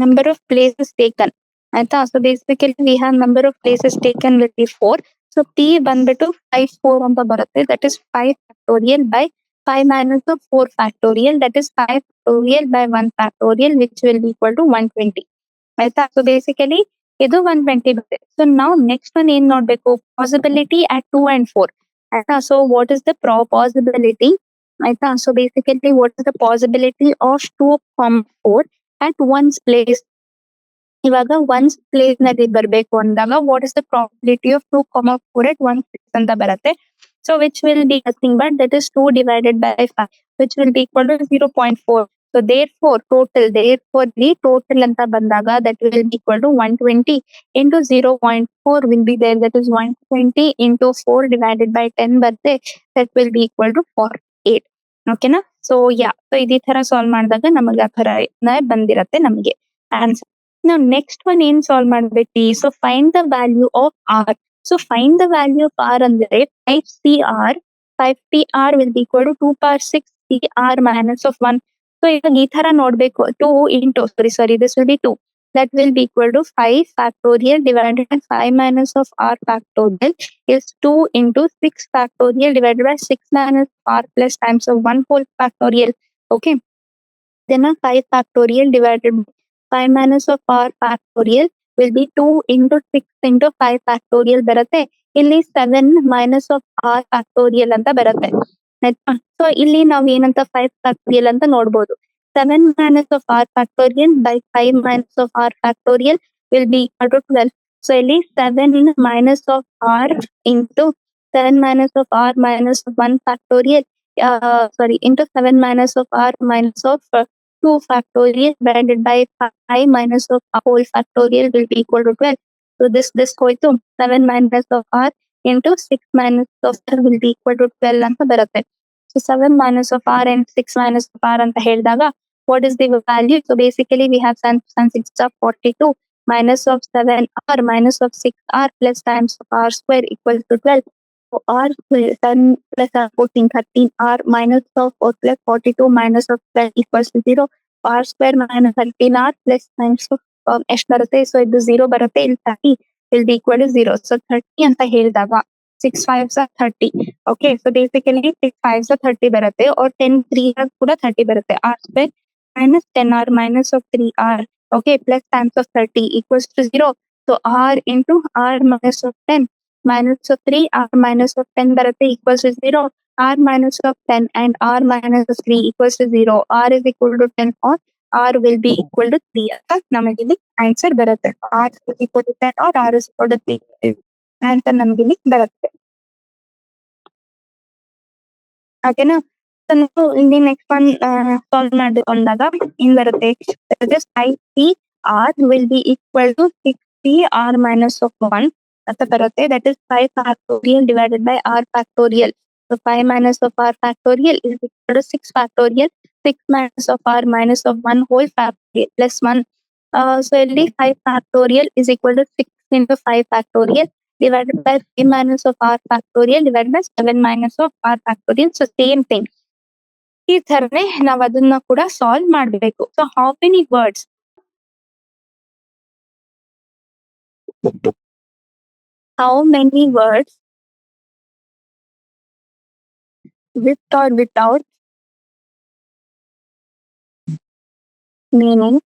Number of places taken. ಆಯ್ತಾ? So basically we have number of places taken will be 4. So P ಬಂದ್ಬಿಟ್ಟು 5 4 ಅಂತ ಬರುತ್ತೆ. That is 5 factorial by 5 minus of 4 factorial. That is 5 factorial by 1 factorial, which will be equal to 120. ಆಯ್ತಾ? So basically ಇದು 120 ಬರುತ್ತೆ. So ನಾವು next one ಏನ್ ನೋಡ್ಬೇಕು? Possibility at 2 and 4. ಆಯ್ತಾ? So what is the possibility? ಆಯ್ತಾ? So basically what is the possibility of 2, 4 at ones place? ಇವಾಗ ones place ನಲ್ಲಿ ಬರಬೇಕು ಅಂದಾಗ what is the probability of 2, 4 at 1 6 ಅಂತ ಬರುತ್ತೆ. So which will be nothing but that is 2 divided by 5, which will be equal to 0.4. So therefore total ಅಂತ ಬಂದಾಗ that will be equal to 120 into 0.4 will be there, that is 120 into 4 divided by 10 ಬರುತ್ತೆ, that will be equal to 48. ಓಕೆನಾ? So so ಇದೇ ತರ solve ಮಾಡಿದಾಗ ನಮಗೆ ಆ ತರ ಬಂದಿರತ್ತೆ ನಮಗೆ ಆನ್ಸರ್. ನಾವು ನೆಕ್ಸ್ಟ್ ಒನ್ ಏನ್ ಸಾಲ್ವ್ ಮಾಡ್ಬೇಕು? So find the value of R. So find the value of R ಅಂದ್ರೆ 5CR 5PR will be equal to 2 power 6CR minus of 1. So ಇವಾಗ ಈ ತರ ನೋಡ್ಬೇಕು. 2 into this will be 2. That will be equal to 5 factorial divided by 5 minus of r factorial is 2 into 6 factorial divided by 6 minus r plus times of 1 whole factorial. Okay. Then a 5 factorial divided by 5 minus of r factorial will be 2 into 6 into 5 factorial ಬರುತ್ತೆ. ಇಲ್ಲಿ 7 minus of r factorial ಅಂತ ಬರುತ್ತೆ. So ಇಲ್ಲಿ ನಾವು ಏನಂತ 5 factorial ಅಂತ ನೋಡ್ಬೋದು. 7 minus of r factorial by 5 minus of r factorial will be equal to 12. So ಇಲ್ಲಿ 7 minus of r into 7 minus of r minus 1 factorial into 7 minus of r minus of 2 factorial divided by 5 minus of whole factorial will be equal to 12. So this goes to 7 minus of r into 6 minus of r will be equal to 12 ಅಂತ ಬರುತ್ತೆ. So 7 minus of r and 6 minus of r ಅಂತ ಹೇಳಿದಾಗ what is the value? So basically we have 6 of 42 minus of 7r minus of 6r plus times of r square equals to 12. So r 10 plus 14 13r minus of 4 plus 42 minus of 12 equals to 0. r square minus 13r plus times of ಎಷ್ಟು ಬರುತ್ತೆ? So ಇದು 0 ಬರುತ್ತೆ. ಇಲ್ಲಿ 30 will be equal to 0. So 30 ಅಂತ ಹೇಳಿದಾಗ 6 5s are 30. Okay, so basically 6 5s are 30 ಬರುತ್ತೆ or 10 3 ಕೂಡ 30 ಬರುತ್ತೆ. r square minus 10r minus of 3r, okay, plus times of 30 equals to 0. So r into r minus of 10 minus of 3 r minus of 10 ಬರುತ್ತೆ equals to 0. r minus of 10 and r minus of 3 equals to 0. r is equal to 10 or r will be equal to 3 ಅಂತ ನಮಗೆ ಇಲ್ಲಿ answer ಬರುತ್ತೆ. r is equal to 10 or r is equal to 3 answer ನಮಗೆ ಇಲ್ಲಿ ಬರುತ್ತೆ. ಓಕೆನಾ? ನಾವು ಇಲ್ಲಿ ನೆಕ್ಸ್ಟ್ ಒನ್ ಸಾಲ್ವ್ ಮಾಡಬೇಕು ಅಂದಾಗ ಏನ್ ಬರುತ್ತೆ? 5CR will be equal to 6PR minus of 1 ಅಂತ ಬರುತ್ತೆ. That is 5 factorial divided by r factorial. So 5 minus of r factorial is equal to 6 factorial. 6 minus of r minus of 1 whole factorial plus 1. So ಇಲ್ಲಿ 5 factorial is equal to 6 into 5 factorial divided by 3 minus of r factorial divided by 7 minus of r factorial. So same thing. ಈ ತರನೇ ನಾವ್ ಅದನ್ನ ಕೂಡ solve ಮಾಡ್ಬೇಕು. So how many words? How many words with or without meaning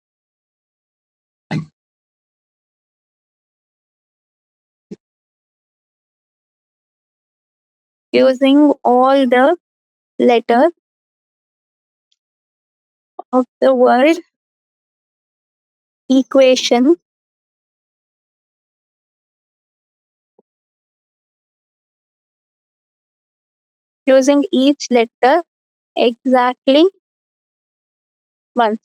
using all the letters of the word equation using each letter exactly once.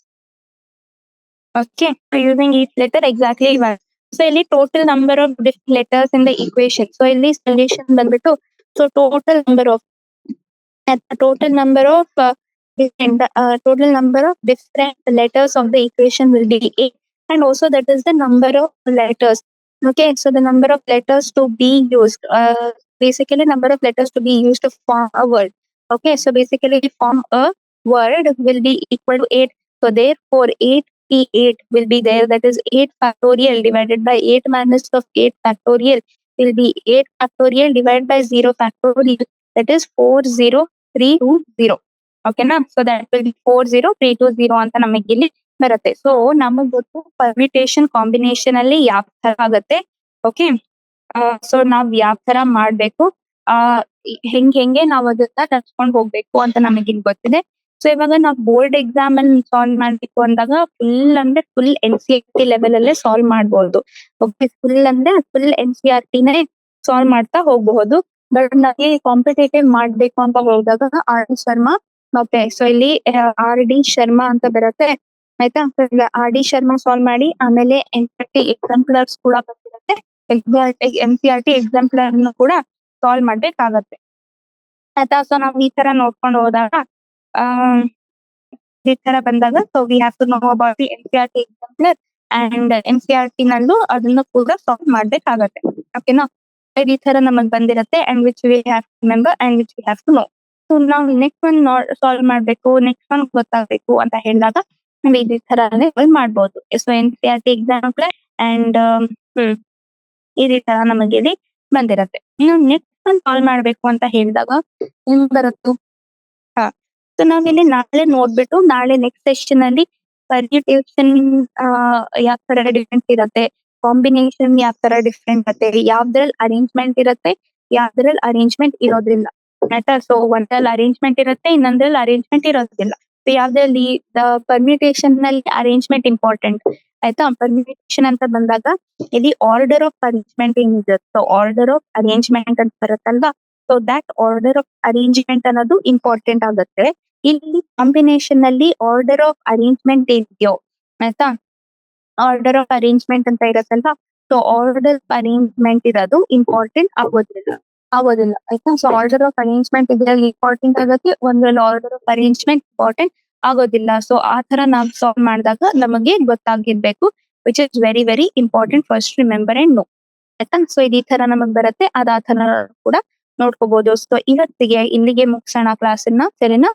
Okay, so using each letter exactly once. So ಇಲ್ಲಿ total number of different letters in the equation. So ಇಲ್ಲಿ solution ಬಂದ್ಬಿಟ್ಟು so total number of total number of different letters of the equation will be 8, and also that is the number of letters. Okay, so the number of letters to be used, basically number of letters to be used to form a word. Okay, so basically to form a word will be equal to 8. So therefore 8 will be there, that is 8 factorial divided by 8 minus of 8 factorial will be 8 factorial divided by 0 factorial, that is 40,320. ಓಕೆನಾ, so that will B 40,320 ಅಂತ ನಮಗೆ ಇಲ್ಲಿ ಬರುತ್ತೆ. So ನಮಗ್ ಗೊತ್ತು permutation combination ಅಲ್ಲಿ ಯಾವ ತರ ಆಗುತ್ತೆ. ಓಕೆ, ಸೊ ನಾವ್ ಯಾವ ತರ ಮಾಡ್ಬೇಕು, ಹೆಂಗೆ ನಾವ್ ಅದನ್ನ ನಡ್ಸ್ಕೊಂಡ್ ಹೋಗ್ಬೇಕು ಅಂತ ನಮಗೆ ಇಲ್ಲಿ ಗೊತ್ತಿದೆ. ಸೊ ಇವಾಗ ನಾವು ಬೋರ್ಡ್ ಎಕ್ಸಾಮ್ ಅಲ್ಲಿ ಸಾಲ್ವ್ ಮಾಡ್ಬೇಕು ಅಂದಾಗ ಫುಲ್ ಅಂದ್ರೆ ಫುಲ್ NCERT ಲೆವೆಲ್ ಅಲ್ಲೇ ಸಾಲ್ವ್ ಮಾಡ್ಬೋದು. ಓಕೆ, ಫುಲ್ ಅಂದ್ರೆ ಫುಲ್ NCERT ಸಾಲ್ವ್ ಮಾಡ್ತಾ ಹೋಗಬಹುದು. ಬಟ್ ನನಗೆ ಕಾಂಪಿಟೇಟಿವ್ ಮಾಡ್ಬೇಕು ಅಂತ ಹೋದಾಗ R.D. ಶರ್ಮಾ ಮತ್ತೆ ಸೊ ಇಲ್ಲಿ R.D. ಶರ್ಮಾ ಅಂತ ಬರುತ್ತೆ. ಆಯ್ತಾ, R.D. ಶರ್ಮಾ ಸಾಲ್ವ್ ಮಾಡಿ, ಆಮೇಲೆ NCERT ಎಕ್ಸಾಂಪ್ಲರ್ಸ್ ಕೂಡ ಬಂದಿರುತ್ತೆ. NCERT ಎಕ್ಸಾಂಪ್ಲರ್ ಕೂಡ ಸಾಲ್ವ್ ಮಾಡ್ಬೇಕಾಗತ್ತೆ. ಆಯ್ತಾ, ಸೊ ನಾವು ಈ ತರ ನೋಡ್ಕೊಂಡು ಹೋದಾಗ ಈ ತರ ಬಂದಾಗ so we have to know about the NCERT exemplar and NCERT ನಲ್ಲೂ ಅದನ್ನ ಕೂಡ ಸಾಲ್ವ್ ಮಾಡ್ಬೇಕಾಗತ್ತೆ. ಓಕೆನಾ, ಈ ತರ ನಮಗ್ ಬಂದಿರತ್ತೆ and which we have to remember and which we have to know. So ನಾವು ನೆಕ್ಸ್ಟ್ ಒನ್ ಸಾಲ್ವ್ ಮಾಡ್ಬೇಕು, ನೆಕ್ಸ್ಟ್ ಒನ್ ಗೊತ್ತಾಗ್ಬೇಕು ಅಂತ ಹೇಳಿದಾಗ ನಾವು ಇದೇ ತರಾನೇ ಮಾಡ್ಬೋದು. ಸೊ NCERT ಎಕ್ಸಾಂಪಲ್ ಅಂಡ್ ಇದೇ ತರ ನಮಗೆ ಇಲ್ಲಿ ಬಂದಿರತ್ತೆ. ಇನ್ನು ನೆಕ್ಸ್ಟ್ ಒನ್ ಸಾಲ್ವ್ ಮಾಡ್ಬೇಕು ಅಂತ ಹೇಳಿದಾಗ ಹೆಂಗ್ ಬರುತ್ತು? ಸೊ ನಾವಿಲ್ಲಿ ನಾಳೆ ನೋಡ್ಬಿಟ್ಟು ನಾಳೆ ನೆಕ್ಸ್ಟ್ ಸೆಷನ್ ಅಲ್ಲಿ ಪರ್ಮ್ಯುಟೇಷನ್ ಯಾವ ತರ ಡಿಫ್ರೆಂಟ್ ಇರತ್ತೆ, ಕಾಂಬಿನೇಷನ್ ಯಾವ ತರ ಡಿಫ್ರೆಂಟ್ ಇರುತ್ತೆ, ಯಾವ್ದ್ರಲ್ಲಿ ಅರೇಂಜ್ಮೆಂಟ್ ಇರುತ್ತೆ, ಯಾವ್ದ್ರಲ್ಲಿ ಅರೇಂಜ್ಮೆಂಟ್ ಇರೋದಿಲ್ಲ. ಆಯ್ತಾ, ಸೊ ಒಂದ್ರಲ್ಲಿ ಅರೇಂಜ್ಮೆಂಟ್ ಇರುತ್ತೆ, ಇನ್ನೊಂದ್ರಲ್ಲಿ ಅರೇಂಜ್ಮೆಂಟ್ ಇರೋದಿಲ್ಲ. ಸೊ ಯಾವ್ದ್ರಲ್ಲಿ ಪರ್ಮ್ಯುಟೇಷನ್ ನಲ್ಲಿ ಅರೇಂಜ್ಮೆಂಟ್ ಇಂಪಾರ್ಟೆಂಟ್. ಆಯ್ತಾ, ಪರ್ಮ್ಯುಟೇಷನ್ ಅಂತ ಬಂದಾಗ ಇಲ್ಲಿ ಆರ್ಡರ್ ಆಫ್ ಅರೇಂಜ್ಮೆಂಟ್ ಏನಿದೆ, ಸೊ ಆರ್ಡರ್ ಆಫ್ ಅರೇಂಜ್ಮೆಂಟ್ ಅಂತ ಬರುತ್ತಲ್ವಾ, so that order of arrangement ಅನ್ನೋದು ಇಂಪಾರ್ಟೆಂಟ್ ಆಗುತ್ತೆ. ಇಲ್ಲಿ ಕಾಂಬಿನೇಷನ್ ಅಲ್ಲಿ ಆರ್ಡರ್ ಆಫ್ ಅರೇಂಜ್ಮೆಂಟ್ ಏನಿದೆಯೋ, ಆಯ್ತಾ, ಆರ್ಡರ್ ಆಫ್ ಅರೇಂಜ್ಮೆಂಟ್ ಅಂತ ಇರತ್ತಲ್ವಾ, ಸೊ ಆರ್ಡರ್ ಅರೇಂಜ್ಮೆಂಟ್ ಇರೋದು ಇಂಪಾರ್ಟೆಂಟ್ ಆಗೋದಿಲ್ಲ. ಆಯ್ತಾ, ಸೊ ಆರ್ಡರ್ ಆಫ್ ಅರೇಂಜ್ಮೆಂಟ್ ಇದ್ರಲ್ಲಿ ಇಂಪಾರ್ಟೆಂಟ್ ಆಗುತ್ತೆ, ಒಂದ್ರಲ್ಲಿ ಆರ್ಡರ್ ಆಫ್ ಅರೇಂಜ್ಮೆಂಟ್ ಇಂಪಾರ್ಟೆಂಟ್ ಆಗೋದಿಲ್ಲ. ಸೊ ಆ ತರ ನಾವು ಸಾಲ್ವ್ ಮಾಡಿದಾಗ ನಮಗೆ ಗೊತ್ತಾಗಿರ್ಬೇಕು, which is very very important, first remember and know. ಆಯ್ತಾ, ಸೊ ಈ ತರ ನಮಗ್ ಬರುತ್ತೆ, ಅದ ತರ ಕೂಡ ನೋಡ್ಕೋಬಹುದು. ಸೊ ಇವತ್ತಿಗೆ ಇಲ್ಲಿಗೆ ಮುಗಿಸೋಣ ಕ್ಲಾಸ್ ಅನ್ನ, ಸರಿನಾ?